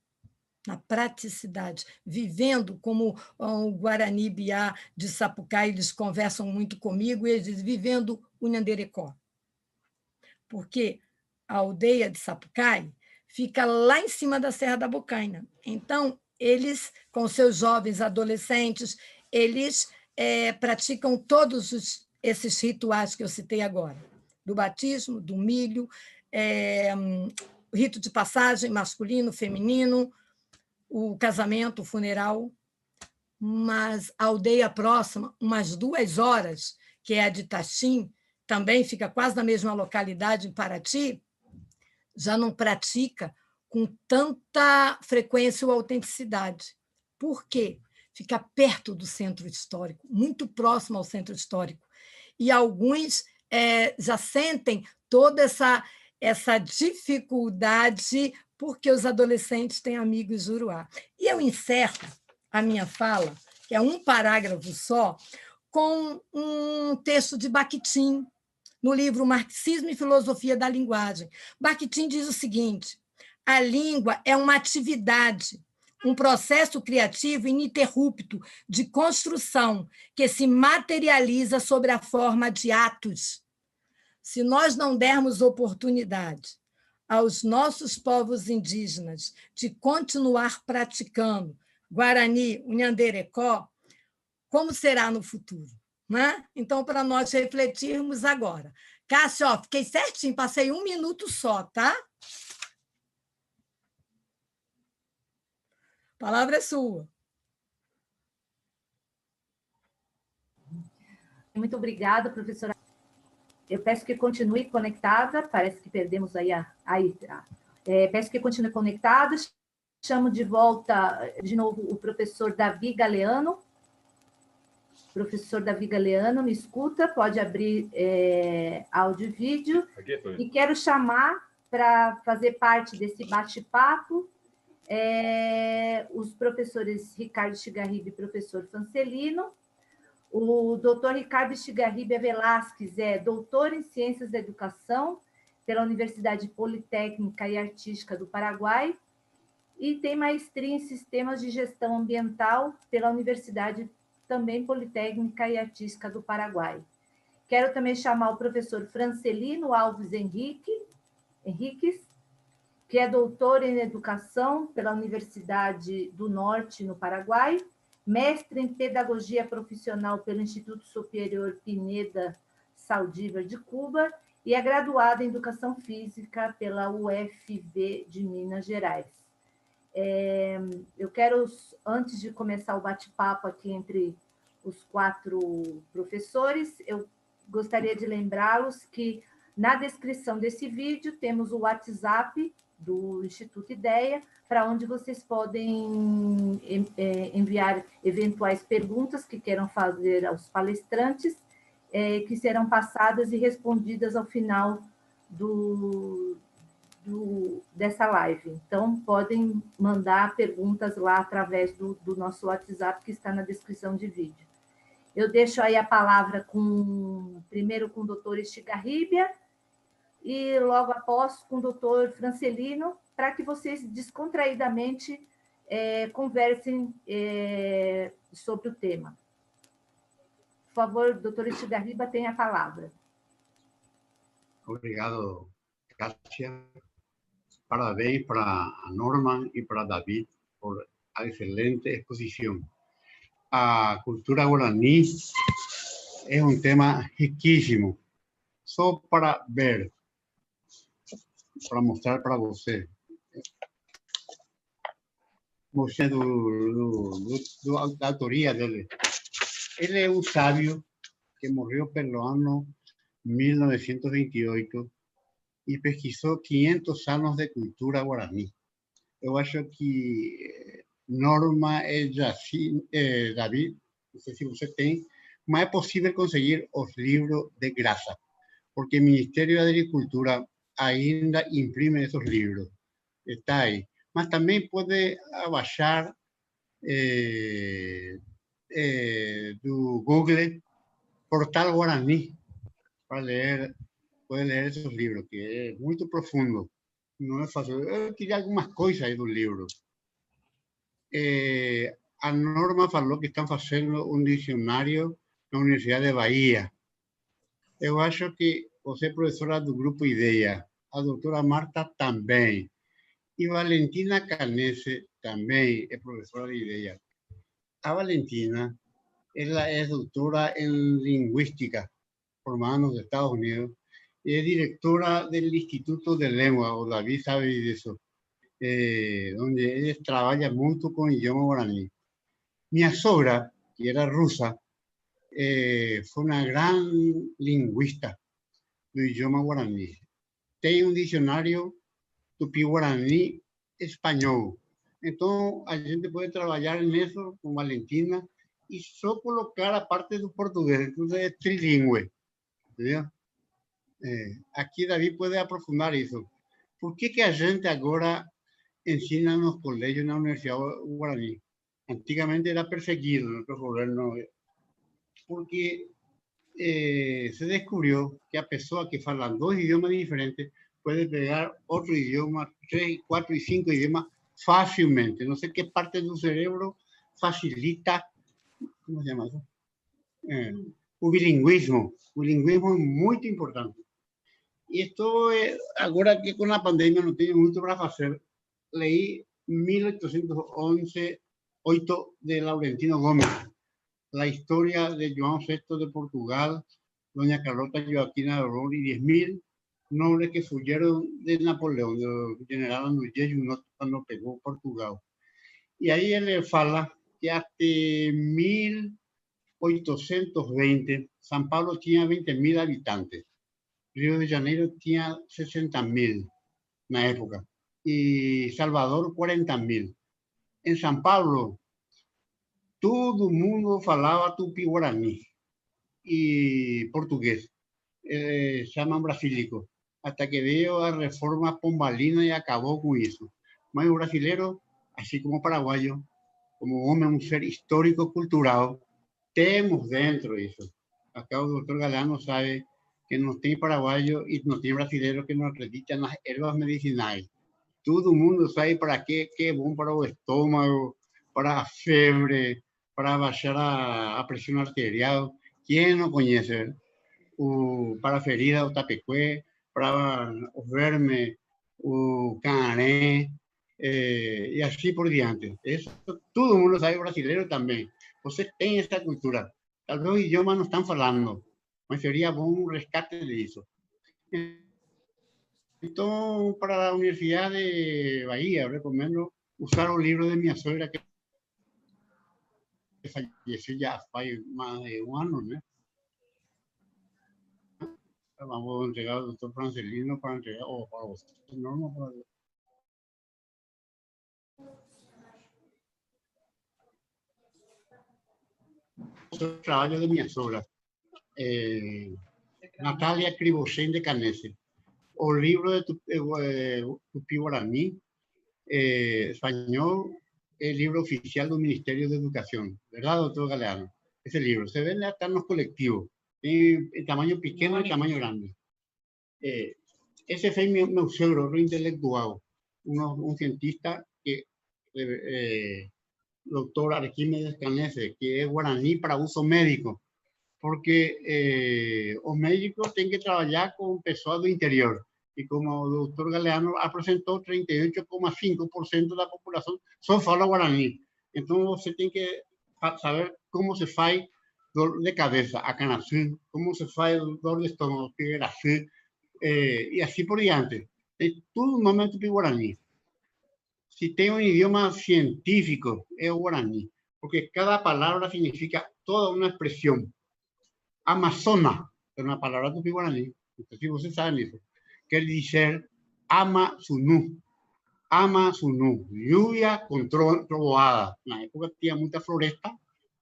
na praticidade, vivendo como o Guarani Biá de Sapucaí, eles conversam muito comigo, eles vivendo o Nhanderecó. Porque a aldeia de Sapucaí fica lá em cima da Serra da Bocaina. Então, eles, com seus jovens adolescentes, eles praticam todos esses rituais que eu citei agora, do batismo, do milho, rito de passagem masculino, feminino, o casamento, o funeral, mas a aldeia próxima, umas 2 horas, que é a de Taxim, também fica quase na mesma localidade, em Paraty, já não pratica com tanta frequência ou autenticidade. Por quê? Fica perto do centro histórico, muito próximo ao centro histórico. E alguns já sentem toda essa dificuldade porque os adolescentes têm amigos Juruá. E eu encerro a minha fala, que é um parágrafo só, com um texto de Bakhtin, no livro Marxismo e Filosofia da Linguagem. Bakhtin diz o seguinte: a língua é uma atividade, um processo criativo ininterrupto de construção que se materializa sobre a forma de atos. Se nós não dermos oportunidade aos nossos povos indígenas de continuar praticando Guarani, Nhanderecó, como será no futuro? Né? Então, para nós refletirmos agora. Cássio, fiquei certinho, passei 1 minuto só, tá? A palavra é sua. Muito obrigada, professora. Eu peço que continue conectada, parece que perdemos aí peço que continue conectada. Chamo de volta, de novo, o professor Davi Galeano. Professor Davi Galeano, me escuta? Pode abrir áudio e vídeo. E quero chamar para fazer parte desse bate-papo os professores Ricardo Estigarribia e professor Francelino. O doutor Ricardo Estigarribia Velasquez é doutor em Ciências da Educação pela Universidade Politécnica e Artística do Paraguai e tem maestria em Sistemas de Gestão Ambiental pela Universidade também Politécnica e Artística do Paraguai. Quero também chamar o professor Francelino Alves Henriques, que é doutor em Educação pela Universidade do Norte, no Paraguai, mestre em Pedagogia Profissional pelo Instituto Superior Pineda Saldívar de Cuba e é graduado em Educação Física pela UFV de Minas Gerais. Eu quero, antes de começar o bate-papo aqui entre os 4 professores, eu gostaria de lembrá-los que na descrição desse vídeo temos o WhatsApp do Instituto IDEA, para onde vocês podem enviar eventuais perguntas que queiram fazer aos palestrantes, que serão passadas e respondidas ao final dessa live. Então, podem mandar perguntas lá através do nosso WhatsApp, que está na descrição de vídeo. Eu deixo aí a palavra primeiro com o doutor Estigarribia, e logo após com o doutor Francelino, para que vocês descontraídamente conversem sobre o tema. Por favor, doutor Estigarribia, tem a palavra. Obrigado, Cássia. parabéns para a Norma e para David por a excelente exposição. A cultura guaraní é um tema riquíssimo. Só para ver, para mostrar para você. Você da autoria dele. Ele é um sábio que morreu pelo ano 1928 e pesquisou 500 anos de cultura guarani. Eu acho que Norma e David, não sei se você tem, mas é possível conseguir os livros de graça, porque o Ministério da Agricultura ainda imprime esses livros. Está aí. Mas também pode baixar do Google Portal Guarani para ler, pode ler esses livros, que é muito profundo. Não é fácil. Eu queria algumas coisas aí do livro. A Norma falou que estão fazendo um dicionário na Universidade de Bahia. Eu acho que você é professora do Grupo Ideia, a doutora Marta também, e Valentina Canese também é professora de Ideia. A Valentina, ela é doutora em Linguística, formada nos Estados Unidos, e é diretora do Instituto de Lengua, o David sabe disso, onde eles trabalham muito com o idioma guarani. Minha sogra, que era russa, foi uma grande linguista do idioma guarani. Tem um dicionário tupi-guarani espanhol. Então, a gente pode trabalhar nisso com Valentina e só colocar a parte do português. Então, é trilingüe. Entendeu? Aqui, David pode aprofundar isso. Por que a gente agora ensina nos colégios na Universidade Guarani? Antigamente era perseguido no governo, porque se descubrió que a pessoa que fala 2 idiomas diferentes puede pegar otro idioma, 3, 4 y 5 idiomas fácilmente. No sé qué parte del cerebro facilita, ¿cómo se llama eso? O bilingüismo. O bilingüismo es muy importante. Y esto, ahora que con la pandemia no tengo mucho para hacer, leí 1811, 8 de Laurentino Gómez, la historia de João VI de Portugal, doña Carlota Joaquina de Ouro y 10.000 nobles que fueron de Napoleón, del general Nuyes, cuando pegó Portugal. Y ahí él fala que hasta 1820 San Pablo tenía 20.000 habitantes, Río de Janeiro tenía 60.000 en la época y Salvador 40.000. En San Pablo todo el mundo falaba tupi-guaraní y portugués, llaman brasílico, hasta que veio a reforma pombalina y acabó con eso. Mas o brasileiro, así como paraguayo, como hombre, un ser histórico cultural, temos dentro eso. Acá el doctor Galeano sabe que no tem paraguayo y no tem brasileiro que no acreditan en las ervas medicinales. Todo el mundo sabe para qué es bueno para el estómago, para la fiebre, para baixar a presión arterial. ¿Quién no conoce? Para ferida, o tapecué, para o verme, o canaré, y así por diante. Eso todo el mundo sabe, brasileiro también. Você tem essa cultura. Tal vez os idiomas não estão falando, mas seria bom um resgate disso. Então, para a Universidade de Bahia, eu recomendo usar o livro de minha sogra, que falleció ya hace más de un año, ¿no? Vamos a entregar al doctor Francelino para entregar, o para usted, no, para... El trabajo de mi sogra, Natalia Cribocén de Canese, o libro de Tupi-Guaraní, español, el libro oficial del Ministerio de Educación, ¿verdad, doctor Galeano? Ese libro se vende hasta en los colectivos, en tamaño pequeño y tamaño grande. Ese fue mi suegro, un intelectual, un cientista que, doctor Arquímedes Canese, que es guaraní para uso médico, porque los médicos tienen que trabajar con pessoas do interior. E como o doutor Galeano apresentou, 38,5% da população só fala guarani. Então, você tem que saber como se faz dor de cabeça, acanacim, como se faz dor de estômago, pigueracim, e assim por diante. Tem tudo no nome tupi-guarani. Se tem um idioma científico, é o guarani, porque cada palavra significa toda uma expressão. Amazona é uma palavra tupi-guarani. Então, se você sabe isso, quer dizer Amazonu. Amazonu, lluvia com trovoada. Na época tinha muita floresta,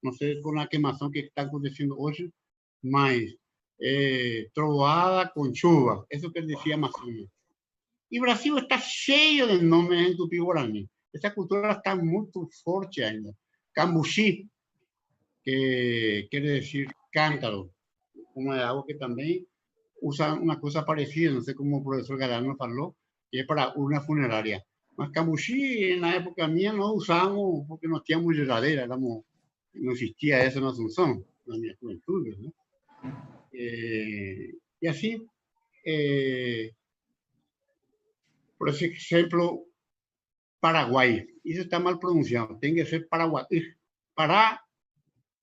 não sei com a queimação que está acontecendo hoje, mas trovoada com chuva. Isso quer dizer Amazônia. E o Brasil está cheio de nomes em tupi-guarani. Essa cultura está muito forte ainda. Cambuci, que quer dizer cântaro, como é algo que também usa uma coisa parecida, não sei como o professor Galeano falou, que é para urna funerária. Mas cambuci, na época minha, não usávamos porque não tínhamos geladeira, não existia isso na Assunção, na minha juventude, né? E assim, por exemplo, Paraguai. Isso está mal pronunciado, tem que ser Paraguai. Para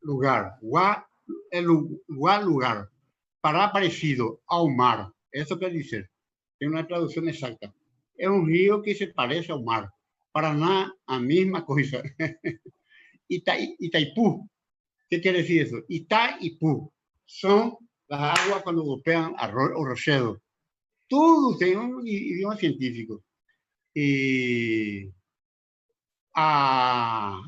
lugar, Guá é lugar. Pará parecido ao mar. Isso quer dizer, tem uma tradução exata. É um rio que se parece ao mar. Paraná, a mesma coisa. Itaipu, que quer dizer isso? Itaipu. São as águas quando golpeam o rochedo. Tudo tem um idioma científico. E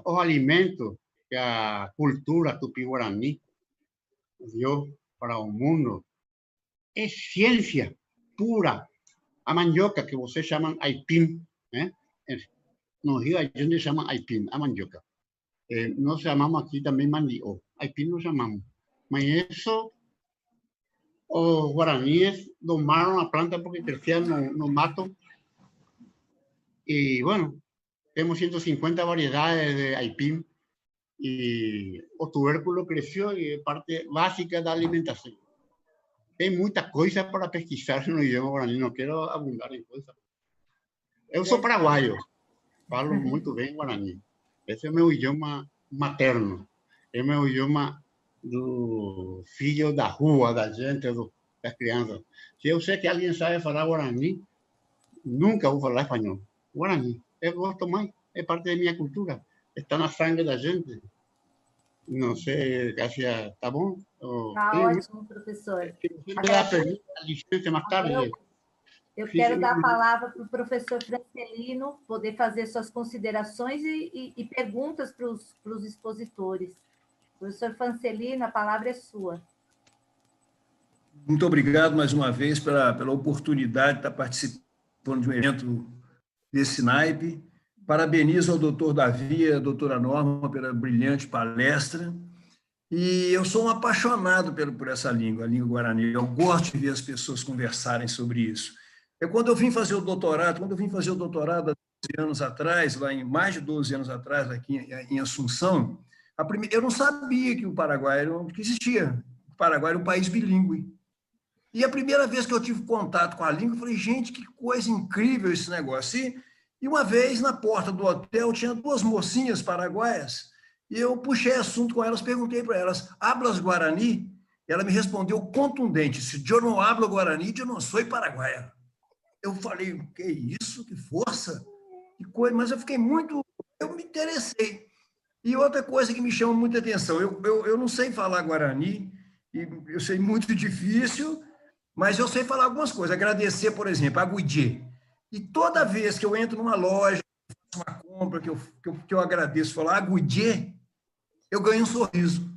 os alimentos que a cultura tupi-guarani deu para o mundo é ciência pura. A mandioca, que vocês chamam aipim, né? No Rio a gente chama aipim, a mandioca. Nós chamamos aqui também mandioca. Aipim não chamamos. Mas isso, os guaraníes domaram a planta porque crescia no mato. E, bueno, temos 150 variedades de aipim. E o tubérculo cresceu e é parte básica da alimentação. Tem muita coisa para pesquisar no idioma guarani, não quero abundar em coisa. Eu sou paraguaio, falo muito bem guarani. Esse é o meu idioma materno, é o meu idioma do filho da rua, da gente, das crianças. Se eu sei que alguém sabe falar guarani, nunca vou falar espanhol. Guarani, eu gosto mais, é parte da minha cultura, está na sangue da gente. Não sei, Cássia, tá bom? Tá ótimo, professor. Licença mais tarde. Eu quero dar a palavra para o professor Francelino poder fazer suas considerações e perguntas para os expositores. Professor Francelino, a palavra é sua. Muito obrigado mais uma vez pela oportunidade de estar participando de um evento desse naipe. Parabenizo ao doutor Davi e à doutora Norma pela brilhante palestra. E eu sou um apaixonado por essa língua, a língua guarani. Eu gosto de ver as pessoas conversarem sobre isso. Quando eu vim fazer o doutorado há 12 anos atrás, mais de 12 anos atrás, aqui em Assunção, eu não sabia que o Paraguai que existia. O Paraguai era um país bilíngue. E a primeira vez que eu tive contato com a língua, eu falei, gente, que coisa incrível esse negócio. E uma vez, na porta do hotel, tinha duas mocinhas paraguaias, e eu puxei assunto com elas, perguntei para elas, hablas guarani? E ela me respondeu contundente, se eu não hablo guarani, eu não sou paraguaia. Eu falei, que isso, que força, que coisa, mas eu me interessei. E outra coisa que me chama muita atenção, eu não sei falar guarani, e eu sei muito difícil, mas eu sei falar algumas coisas, agradecer, por exemplo, a Guidê. E toda vez que eu entro numa loja, faço uma compra, que eu agradeço, falar Agudê, eu ganho um sorriso.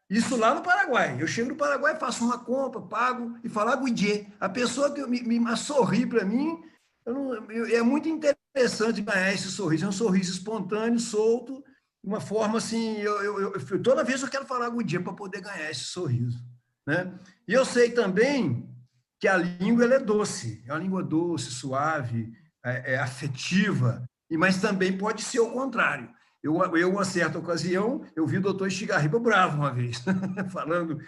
Isso lá no Paraguai. Eu chego no Paraguai, faço uma compra, pago e falo Agudê. A pessoa que me sorri para mim, é muito interessante ganhar esse sorriso. É um sorriso espontâneo, solto, uma forma assim... toda vez eu quero falar Agudê para poder ganhar esse sorriso, né? E eu sei também que a língua ela é doce, é uma língua doce, suave, afetiva, mas também pode ser o contrário. Uma certa ocasião, eu vi o doutor Estigarriba bravo uma vez, falando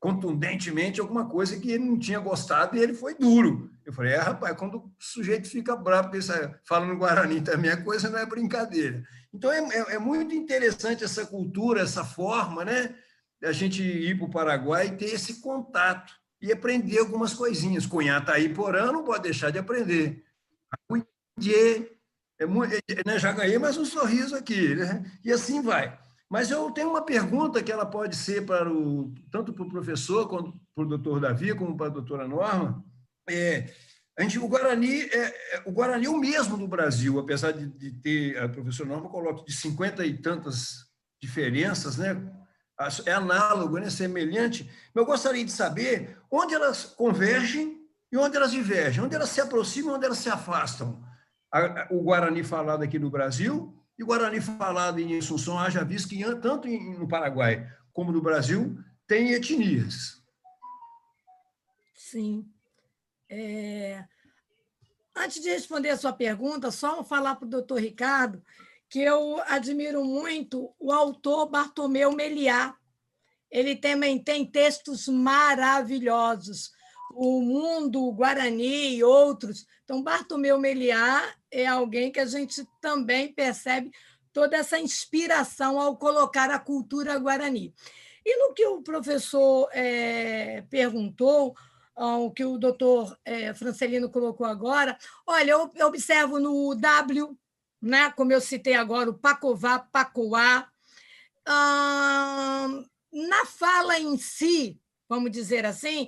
contundentemente alguma coisa que ele não tinha gostado e ele foi duro. Eu falei, rapaz, quando o sujeito fica bravo, porque fala no Guarani também, a coisa não é brincadeira. Então, é muito interessante essa cultura, essa forma, né, da gente ir para o Paraguai e ter esse contato e aprender algumas coisinhas. Cunhataí Porã não pode deixar de aprender. Né, já ganhei mais um sorriso aqui, né? E assim vai. Mas eu tenho uma pergunta que ela pode ser tanto para o professor, quanto para o doutor Davi, como para a doutora Norma. O Guarani é o mesmo do Brasil, apesar de ter, a professora Norma coloca de 50 e tantas diferenças, né? É análogo, né? Semelhante. Mas eu gostaria de saber onde elas convergem e onde elas divergem, onde elas se aproximam e onde elas se afastam. O Guarani falado aqui no Brasil e o Guarani falado em Assunção, haja visto que tanto no Paraguai como no Brasil tem etnias. Sim. Antes de responder a sua pergunta, só falar para o doutor Ricardo que eu admiro muito o autor Bartomeu Meliá. Ele também tem textos maravilhosos. O Mundo, o Guarani e outros. Então, Bartomeu Meliá é alguém que a gente também percebe toda essa inspiração ao colocar a cultura guarani. E no que o professor perguntou, o que o doutor Francelino colocou agora, olha, eu observo no W, né, como eu citei agora, o Pacová, Pacoá, na fala em si, vamos dizer assim,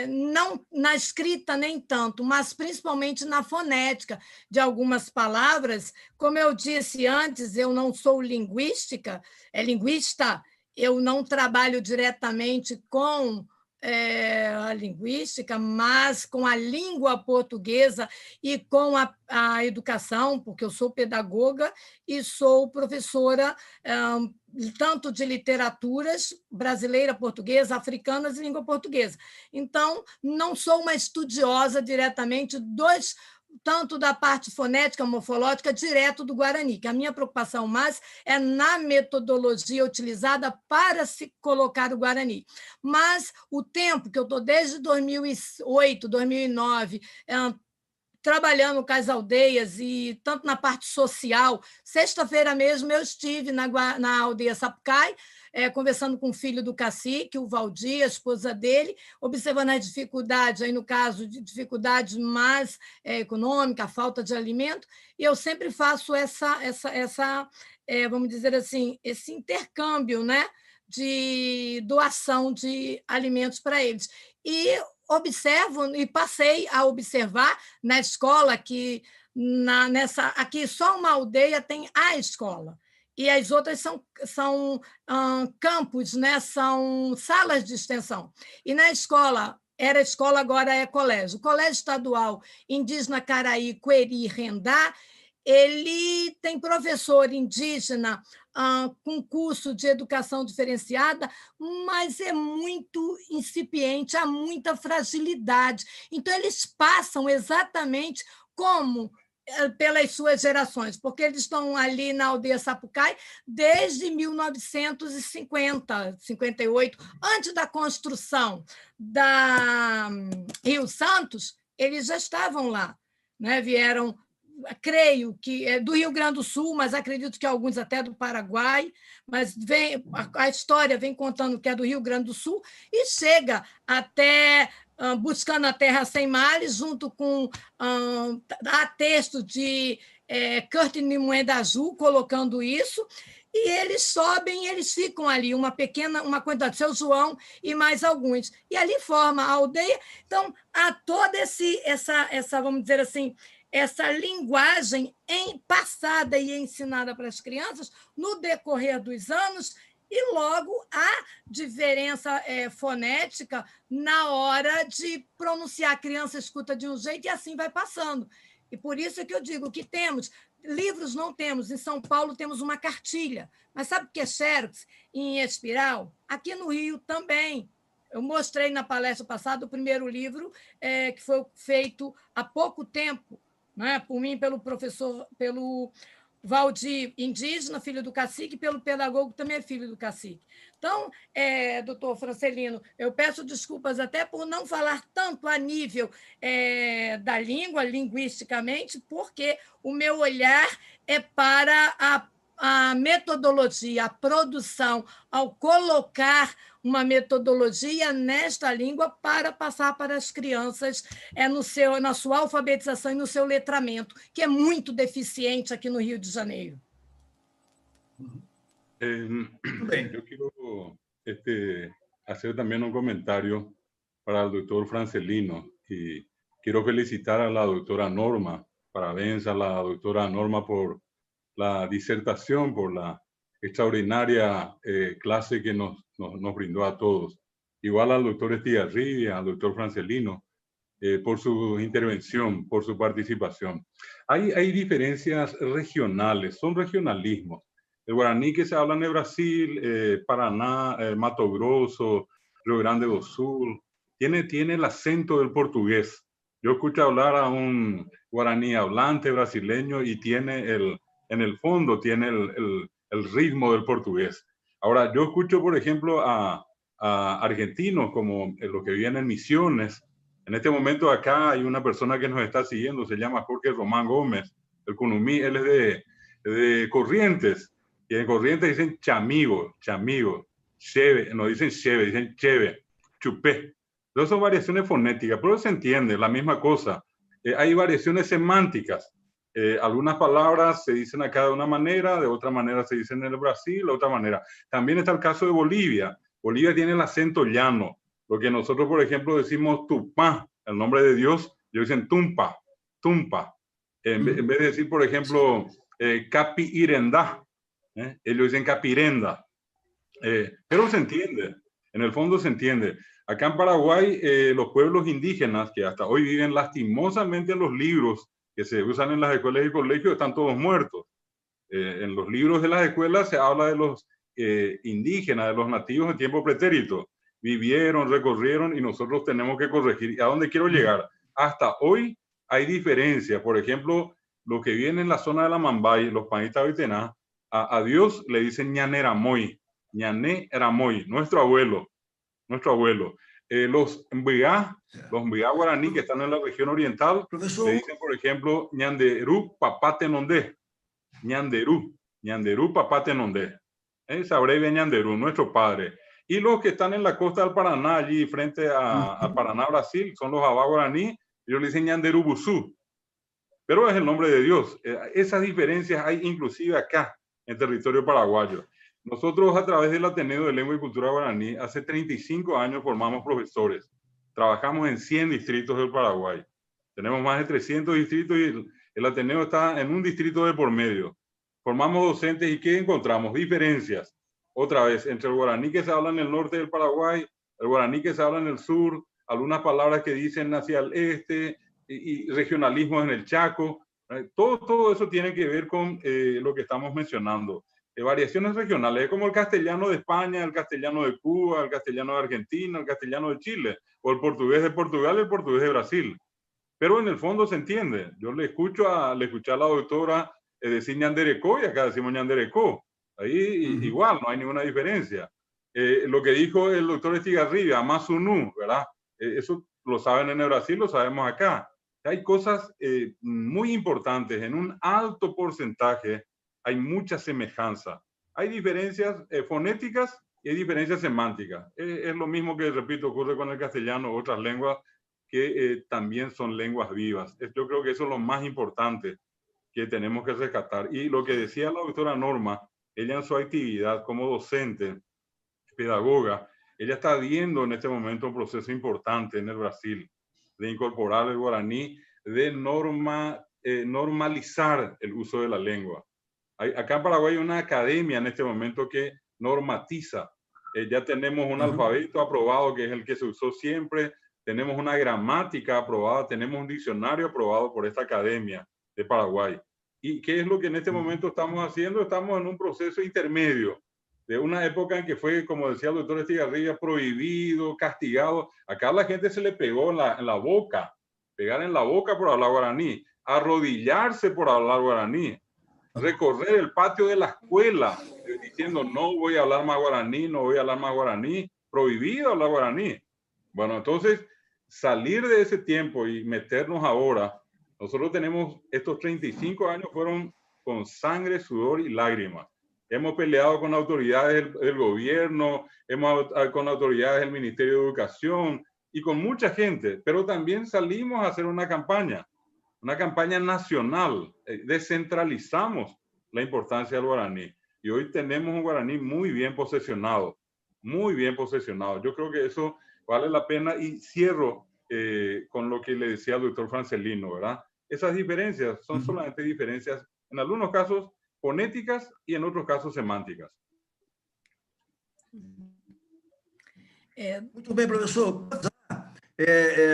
não na escrita nem tanto, mas principalmente na fonética de algumas palavras. Como eu disse antes, eu não sou linguista, eu não trabalho diretamente com a linguística, mas com a língua portuguesa e com a educação, porque eu sou pedagoga e sou professora tanto de literaturas brasileira, portuguesa, africanas e língua portuguesa. Então, não sou uma estudiosa diretamente tanto da parte fonética, morfológica, direto do Guarani, que a minha preocupação mais é na metodologia utilizada para se colocar o Guarani. Mas o tempo que eu estou desde 2008, 2009, trabalhando com as aldeias e tanto na parte social. Sexta-feira mesmo eu estive na aldeia Sapucai, conversando com o filho do cacique, o Valdir, a esposa dele, observando as dificuldades, aí no caso de dificuldades mais econômicas, a falta de alimento, e eu sempre faço vamos dizer assim, esse intercâmbio, né, de doação de alimentos para eles. E observo e passei a observar na escola que aqui só uma aldeia tem a escola e as outras são campos, né? São salas de extensão. E na escola, era escola, agora é colégio. O Colégio Estadual Indígena Caraí, Queri, Rendá, ele tem professor indígena com curso de educação diferenciada, mas é muito incipiente, há muita fragilidade. Então, eles passam exatamente como pelas suas gerações, porque eles estão ali na aldeia Sapucai desde 1950, 58, antes da construção da Rio Santos, eles já estavam lá, né? Vieram, creio que é do Rio Grande do Sul, mas acredito que alguns até do Paraguai, mas a história vem contando que é do Rio Grande do Sul e chega até buscando a Terra Sem Mares, junto com há texto de Kurt Niemoeda Azul colocando isso, e eles sobem, eles ficam ali, uma quantidade, seu João e mais alguns, e ali forma a aldeia. Então, há toda essa, vamos dizer assim, essa linguagem passada e ensinada para as crianças no decorrer dos anos, e logo a diferença fonética na hora de pronunciar. A criança escuta de um jeito e assim vai passando. E por isso é que eu digo que livros não temos. Em São Paulo temos uma cartilha. Mas sabe o que é xerox em espiral? Aqui no Rio também. Eu mostrei na palestra passada o primeiro livro que foi feito há pouco tempo, né, por mim, pelo professor, pelo Valdir, indígena, filho do cacique, pelo pedagogo, também é filho do cacique. Então, doutor Francelino, eu peço desculpas até por não falar tanto a nível da língua, linguisticamente, porque o meu olhar é para a metodologia, a produção, ao colocar uma metodologia nesta língua para passar para as crianças na sua alfabetização e no seu letramento, que é muito deficiente aqui no Rio de Janeiro. Yo quiero hacer también un comentario para el doctor Francelino y quiero felicitar a la doctora Norma. Parabéns a la doctora Norma por la disertación, por la extraordinaria clase que nos brindó a todos. Igual al doctor Estigarribia, al doctor Francelino, por su intervención, por su participación. Hay diferencias regionales, son regionalismos. El guaraní que se habla en el Brasil, Paraná, Mato Grosso, Rio Grande do Sul, tiene el acento del portugués. Yo escucho hablar a un guaraní hablante brasileño y en el fondo tiene el ritmo del portugués. Ahora, yo escucho, por ejemplo, a argentinos como los que viven en Misiones. En este momento acá hay una persona que nos está siguiendo, se llama Jorge Román Gómez, el Cunumí, él es de Corrientes. Y en Corrientes dicen chamigo, cheve, no dicen cheve, dicen cheve, chupé. Entonces son variaciones fonéticas, pero se entiende, la misma cosa. Hay variaciones semánticas. Algunas palabras se dicen acá de una manera, de otra manera se dicen en el Brasil, de otra manera. También está el caso de Bolivia. Bolivia tiene el acento llano. Lo que nosotros, por ejemplo, decimos Tupá, el nombre de Dios, ellos dicen Tumpa, Tumpa. En vez de decir, por ejemplo, Capi Irendá, ellos dicen Capirenda. Pero se entiende, en el fondo se entiende. Acá en Paraguay, los pueblos indígenas, que hasta hoy viven lastimosamente en los libros que se usan en las escuelas y colegios, están todos muertos. En los libros de las escuelas se habla de los indígenas, de los nativos en tiempo pretérito. Vivieron, recorrieron y nosotros tenemos que corregir. ¿Y a dónde quiero llegar? Hasta hoy hay diferencias. Por ejemplo, los que viven en la zona de la Mambay, los panistas Oitená, a Dios le dicen Ñané Eramoy, nuestro abuelo. Los Mbigá guaraní que están en la región oriental, le dicen, por ejemplo, Ñanderú Papate Nondé. Ñanderú Papate Nondé. Se abrevia Ñanderú, nuestro padre. Y los que están en la costa del Paraná, allí frente a Paraná, Brasil, son los Abá guaraní, ellos le dicen Ñanderú Busú. Pero es el nombre de Dios. Esas diferencias hay inclusive acá, en territorio paraguayo. Nosotros, a través del Ateneo de Lengua y Cultura Guaraní, hace 35 años formamos profesores. Trabajamos en 100 distritos del Paraguay. Tenemos más de 300 distritos y el Ateneo está en un distrito de por medio. Formamos docentes y ¿qué encontramos? Diferencias. Otra vez, entre el guaraní que se habla en el norte del Paraguay, el guaraní que se habla en el sur, algunas palabras que dicen hacia el este y regionalismos en el Chaco. Todo eso tiene que ver con lo que estamos mencionando. Variaciones regionales, como el castellano de España, el castellano de Cuba, el castellano de Argentina, el castellano de Chile, o el portugués de Portugal, el portugués de Brasil. Pero en el fondo se entiende. Yo le escuché a la doctora decir ñanderecó y acá decimos ñanderecó. Ahí igual, no hay ninguna diferencia. Lo que dijo el doctor Estigarribia, Amazunú, ¿verdad? Eso lo saben en el Brasil, lo sabemos acá. Hay cosas muy importantes, en un alto porcentaje hay mucha semejanza. Hay diferencias fonéticas y hay diferencias semánticas. Es lo mismo que, repito, ocurre con el castellano, otras lenguas que también son lenguas vivas. Yo creo que eso es lo más importante que tenemos que rescatar. Y lo que decía la doctora Norma, ella en su actividad como docente, pedagoga, ella está viendo en este momento un proceso importante en el Brasil de incorporar el guaraní, de normalizar el uso de la lengua. Acá en Paraguay hay una academia en este momento que normatiza. Ya tenemos un alfabeto aprobado, que es el que se usó siempre. Tenemos una gramática aprobada. Tenemos un diccionario aprobado por esta academia de Paraguay. ¿Y qué es lo que en este momento estamos haciendo? Estamos en un proceso intermedio de una época en que fue, como decía el doctor Estigarribia, prohibido, castigado. Acá a la gente se le pegó en la boca, pegar en la boca por hablar guaraní, arrodillarse por hablar guaraní. recorrer el patio de la escuela diciendo no voy a hablar más guaraní, no voy a hablar más guaraní, prohibido hablar guaraní. Bueno, entonces salir de ese tiempo y meternos ahora, nosotros tenemos estos 35 años fueron con sangre, sudor y lágrimas. Hemos peleado con autoridades del gobierno, con autoridades del Ministerio de Educación y con mucha gente, pero también salimos a hacer una campaña nacional. Descentralizamos la importancia del guaraní y hoy tenemos un guaraní muy bien posesionado, muy bien posesionado. Yo creo que eso vale la pena y cierro con lo que le decía al doctor Francelino, ¿verdad? Esas diferencias son solamente diferencias, en algunos casos fonéticas y en otros casos semánticas. Muito bem, professor.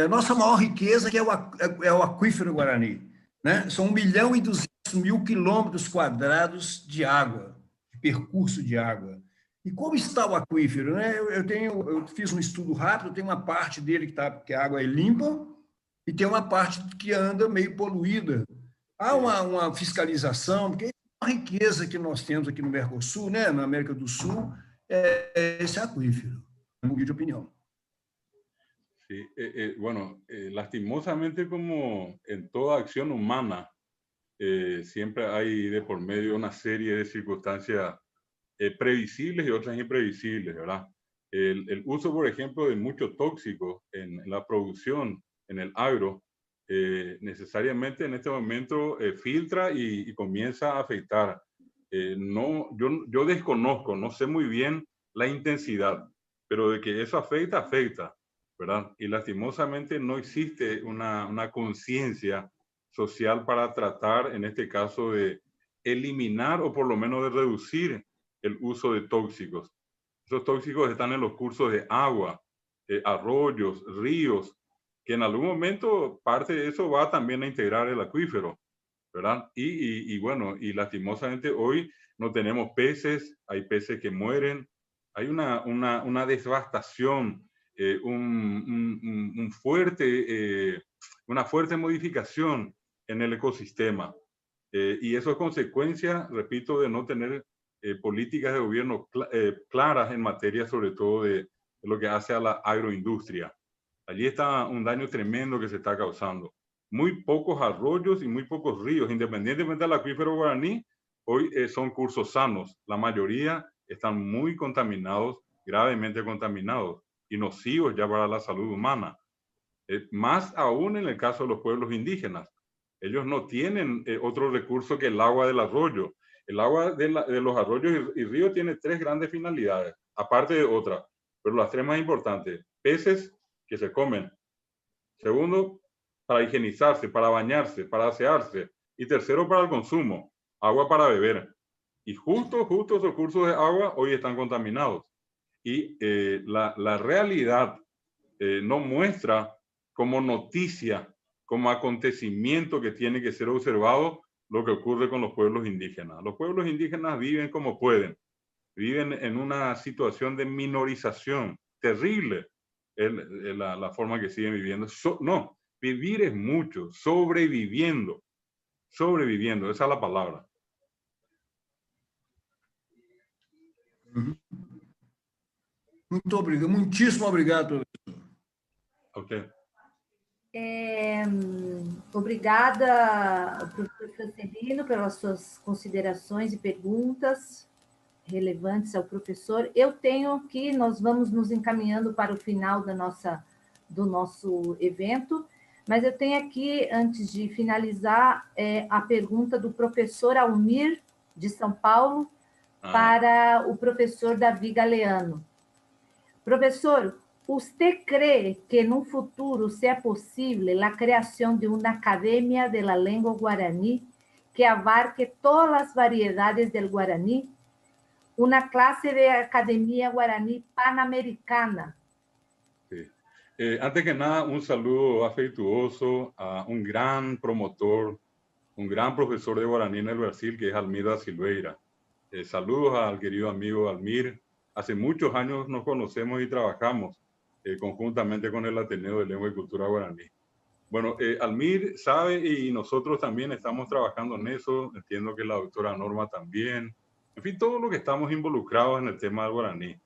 Nossa maior riqueza que é o aquífero Guarani, né? São 1.200.000 quilômetros quadrados de água, de percurso de água. E como está o aquífero, né? Eu fiz um estudo rápido, tem uma parte dele que a água é limpa e tem uma parte que anda meio poluída. Há uma fiscalização, porque é uma riqueza que nós temos aqui no Mercosul, né? Na América do Sul, é esse aquífero, na minha opinião. Sí, bueno, lastimosamente como en toda acción humana, siempre hay de por medio una serie de circunstancias previsibles y otras imprevisibles, ¿verdad? El uso, por ejemplo, de muchos tóxicos en la producción, en el agro, necesariamente en este momento filtra y comienza a afectar. Yo desconozco, no sé muy bien la intensidad, pero de que eso afecta, afecta, ¿verdad? Y lastimosamente no existe una conciencia social para tratar, en este caso, de eliminar o por lo menos de reducir el uso de tóxicos. Esos tóxicos están en los cursos de agua, arroyos, ríos, que en algún momento parte de eso va también a integrar el acuífero, ¿verdad? Y bueno, y lastimosamente hoy no tenemos peces, hay peces que mueren, hay una devastación, una fuerte modificación en el ecosistema. Y eso es consecuencia, repito, de no tener políticas de gobierno claras en materia, sobre todo de lo que hace a la agroindustria. Allí está un daño tremendo que se está causando. Muy pocos arroyos y muy pocos ríos, independientemente del acuífero guaraní, hoy son cursos sanos. La mayoría están muy contaminados, gravemente contaminados y nocivos ya para la salud humana. Más aún en el caso de los pueblos indígenas. Ellos no tienen otro recurso que el agua del arroyo. El agua de los arroyos y ríos tiene tres grandes finalidades, aparte de otras, pero las tres más importantes. Peces que se comen. Segundo, para higienizarse, para bañarse, para asearse. Y tercero, para el consumo, agua para beber. Y justo esos cursos de agua hoy están contaminados. Y la realidad no muestra como noticia, como acontecimiento que tiene que ser observado lo que ocurre con los pueblos indígenas. Los pueblos indígenas viven como pueden, viven en una situación de minorización terrible, la forma que siguen viviendo. No, vivir es mucho, sobreviviendo, esa es la palabra. Muito obrigado, muitíssimo obrigado, professor. Okay. Obrigada, professor Francelino, pelas suas considerações e perguntas relevantes ao professor. Eu tenho aqui, nós vamos nos encaminhando para o final do nosso evento, mas eu tenho aqui, antes de finalizar, a pergunta do professor Almir, de São Paulo, para o professor Davi Galeano. Professor, ¿usted cree que en un futuro sea posible la creación de una academia de la lengua guaraní que abarque todas las variedades del guaraní? Una clase de academia guaraní panamericana. Sí. Antes que nada, un saludo afectuoso a un gran promotor, un gran profesor de guaraní en el Brasil, que es Almir da Silveira. Saludos al querido amigo Almir. Hace muchos años nos conocemos y trabajamos conjuntamente con el Ateneo de Lengua y Cultura Guaraní. Bueno, Almir sabe y nosotros también estamos trabajando en eso. Entiendo que la doctora Norma también. En fin, todo lo que estamos involucrados en el tema del guaraní.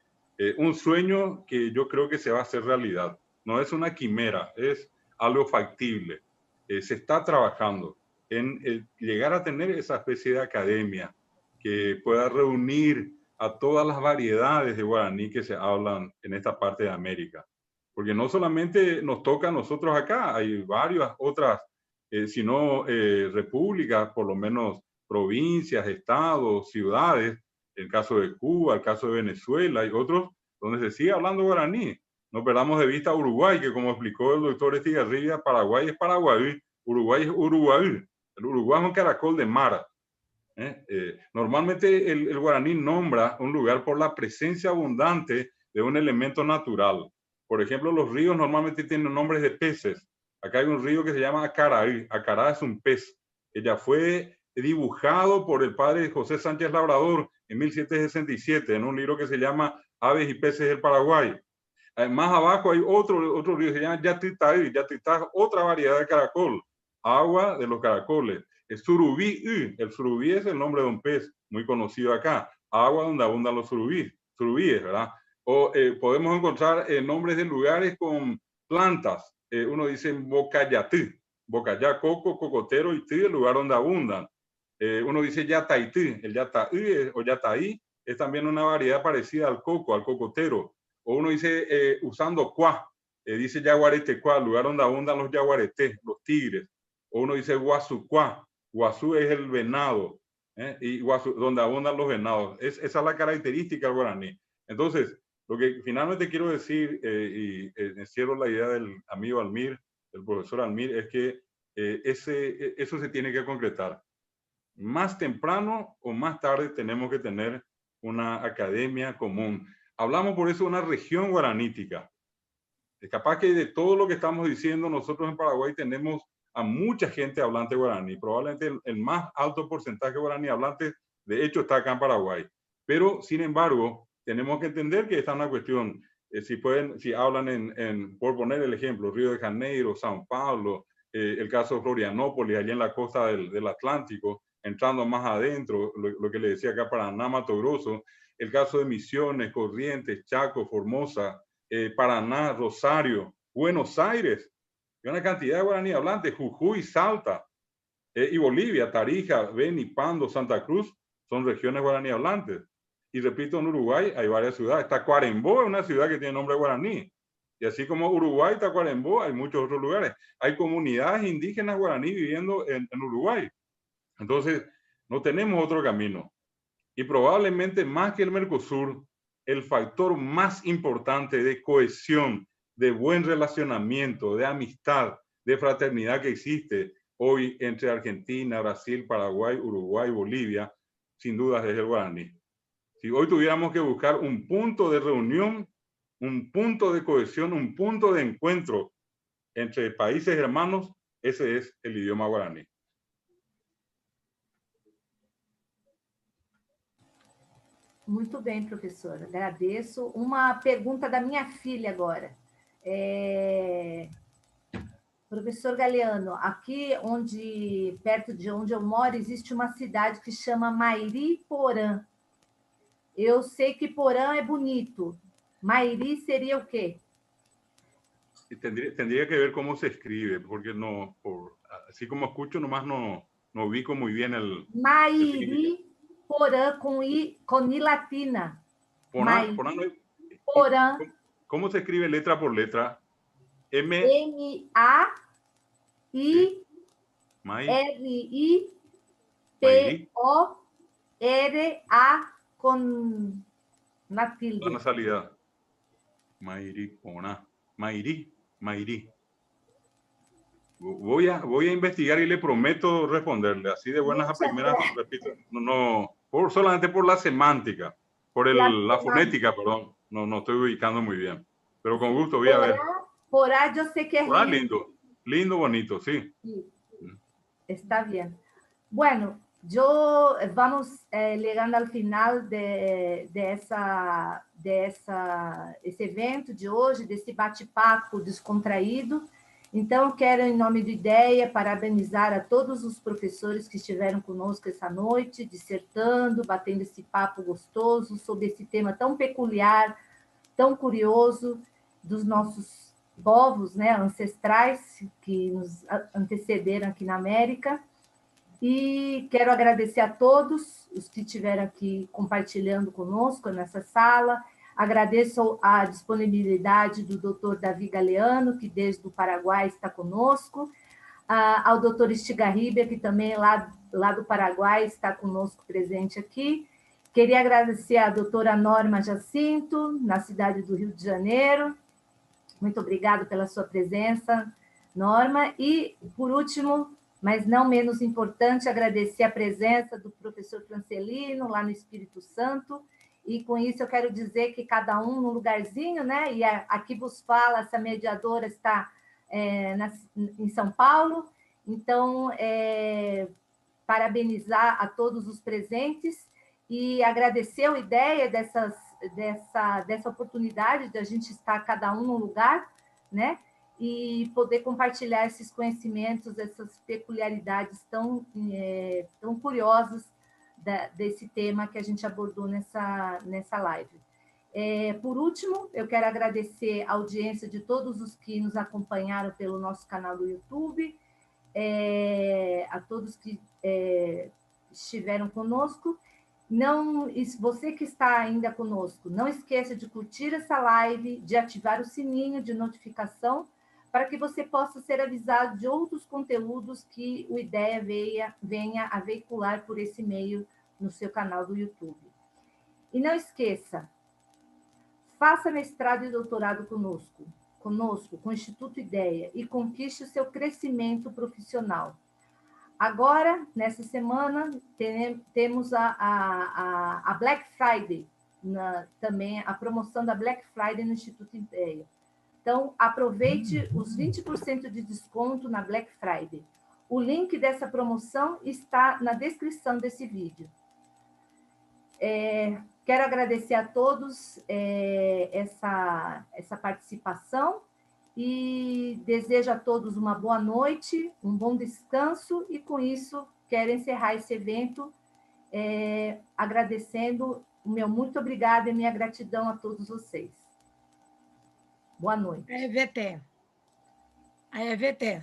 Un sueño que yo creo que se va a hacer realidad. No es una quimera, es algo factible. Se está trabajando en llegar a tener esa especie de academia que pueda reunir a todas las variedades de guaraní que se hablan en esta parte de América. Porque no solamente nos toca a nosotros acá, hay varias otras, sino repúblicas, por lo menos provincias, estados, ciudades, el caso de Cuba, el caso de Venezuela y otros, donde se sigue hablando guaraní. No perdamos de vista Uruguay, que como explicó el doctor Estigarribia, Paraguay es Paraguay, Uruguay es Uruguay. El Uruguay es un caracol de mar. Normalmente el guaraní nombra un lugar por la presencia abundante de un elemento natural. Por ejemplo, los ríos normalmente tienen nombres de peces. Acá hay un río que se llama Acaraí. Acará es un pez que ya fue dibujado por el padre José Sánchez Labrador en 1767 en un libro que se llama Aves y peces del Paraguay. Más abajo hay otro río que se llama Yatitaí. Yatitaí es otra variedad de caracol, agua de los caracoles. El surubí es el nombre de un pez muy conocido acá, agua donde abundan los surubíes, ¿verdad? O podemos encontrar nombres de lugares con plantas. Uno dice Bocayatí, Bocayá, coco, cocotero y tí, el lugar donde abundan. Uno dice Yataití, el Yataí o Yataí es también una variedad parecida al coco, al cocotero. O uno dice usando cuá, dice yaguaretecuá, el lugar donde abundan los yaguaretés, los tigres. O uno dice guasucuá, guazú es el venado, y guazú, donde abundan los venados. Esa es la característica del guaraní. Entonces, lo que finalmente quiero decir, y encierro la idea del amigo Almir, del profesor Almir, es que eso se tiene que concretar. Más temprano o más tarde tenemos que tener una academia común. Hablamos por eso de una región guaranítica. Es capaz que de todo lo que estamos diciendo, nosotros en Paraguay tenemos a mucha gente hablante guaraní. Probablemente el más alto porcentaje de guaraní hablantes, de hecho, está acá en Paraguay. Pero, sin embargo, tenemos que entender que esta es una cuestión. Si hablan por poner el ejemplo, Río de Janeiro, São Paulo, el caso de Florianópolis, allá en la costa del Atlántico, entrando más adentro, lo que le decía acá, Paraná, Mato Grosso, el caso de Misiones, Corrientes, Chaco, Formosa, Paraná, Rosario, Buenos Aires, y una cantidad de guaraní hablantes, Jujuy, Salta, y Bolivia, Tarija, Beni, Pando, Santa Cruz, son regiones guaraní hablantes. Y repito, en Uruguay hay varias ciudades. Tacuarembó es una ciudad que tiene nombre guaraní. Y así como Uruguay, Tacuarembó, hay muchos otros lugares. Hay comunidades indígenas guaraní viviendo en Uruguay. Entonces, no tenemos otro camino. Y probablemente más que el Mercosur, el factor más importante de cohesión, de buen relacionamiento, de amistad, de fraternidad que existe hoy entre Argentina, Brasil, Paraguay, Uruguay, Bolivia, sin duda es el guaraní. Si hoy tuviéramos que buscar un punto de reunión, un punto de cohesión, un punto de encuentro entre países hermanos, ese es el idioma guaraní. Muito bem, professora. Agradeço. Uma pergunta da minha filha agora. Professor Galeano, aqui perto de onde eu moro, existe uma cidade que chama Mairi-Porã. Eu sei que Porã é bonito. Mairi seria o quê? Tendría que ver cómo se escribe, porque no, así como escucho, nomás no ubico muy bien el... Mairi-Porã con I latina. Porã. ¿Cómo se escribe letra por letra? M-A-I-R-I-P-O-R-A con una tilde. La nasalidad. Mairi, Porã. Mairi. Voy a investigar y le prometo responderle. Así de buenas a primeras, repito, solamente por la semántica, por la fonética, perdón. No estoy ubicando muy bien. Pero con gusto voy a ver. Porá, yo sé que es Porá, lindo, bonito, sí. Está bien. Bueno, vamos llegando al final de esse evento de hoje, desse bate-papo descontraído. Então, quero, em nome do IDEA, parabenizar a todos os professores que estiveram conosco essa noite, dissertando, batendo esse papo gostoso sobre esse tema tão peculiar, tão curioso, dos nossos povos, né, ancestrais, que nos antecederam aqui na América. E quero agradecer a todos os que estiveram aqui compartilhando conosco nessa sala. Agradeço a disponibilidade do Dr. Davi Galeano, que desde o Paraguai está conosco, ao Dr. Estigarribia, que também lá do Paraguai está conosco presente aqui. Queria agradecer à doutora Norma Jacinto, na cidade do Rio de Janeiro. Muito obrigada pela sua presença, Norma. E, por último, mas não menos importante, agradecer a presença do professor Francelino, lá no Espírito Santo. E, com isso, eu quero dizer que cada um num lugarzinho, né? E aqui vos fala, essa mediadora está em São Paulo. Então, parabenizar a todos os presentes e agradecer a ideia dessa oportunidade de a gente estar cada um num lugar, né? E poder compartilhar esses conhecimentos, essas peculiaridades tão curiosas desse tema que a gente abordou nessa live. Por último, eu quero agradecer a audiência de todos os que nos acompanharam pelo nosso canal do YouTube, a todos que estiveram conosco. Você que está ainda conosco, não esqueça de curtir essa live, de ativar o sininho de notificação, para que você possa ser avisado de outros conteúdos que o IDEA venha a veicular por esse meio no seu canal do YouTube. E não esqueça, faça mestrado e doutorado conosco, com o Instituto IDEA, e conquiste o seu crescimento profissional. Agora, nessa semana, temos a Black Friday, também a promoção da Black Friday no Instituto IDEA. Então, aproveite os 20% de desconto na Black Friday. O link dessa promoção está na descrição desse vídeo. Quero agradecer a todos essa participação e desejo a todos uma boa noite, um bom descanso, e com isso quero encerrar esse evento agradecendo o meu muito obrigada e minha gratidão a todos vocês. Boa noite. A EVT.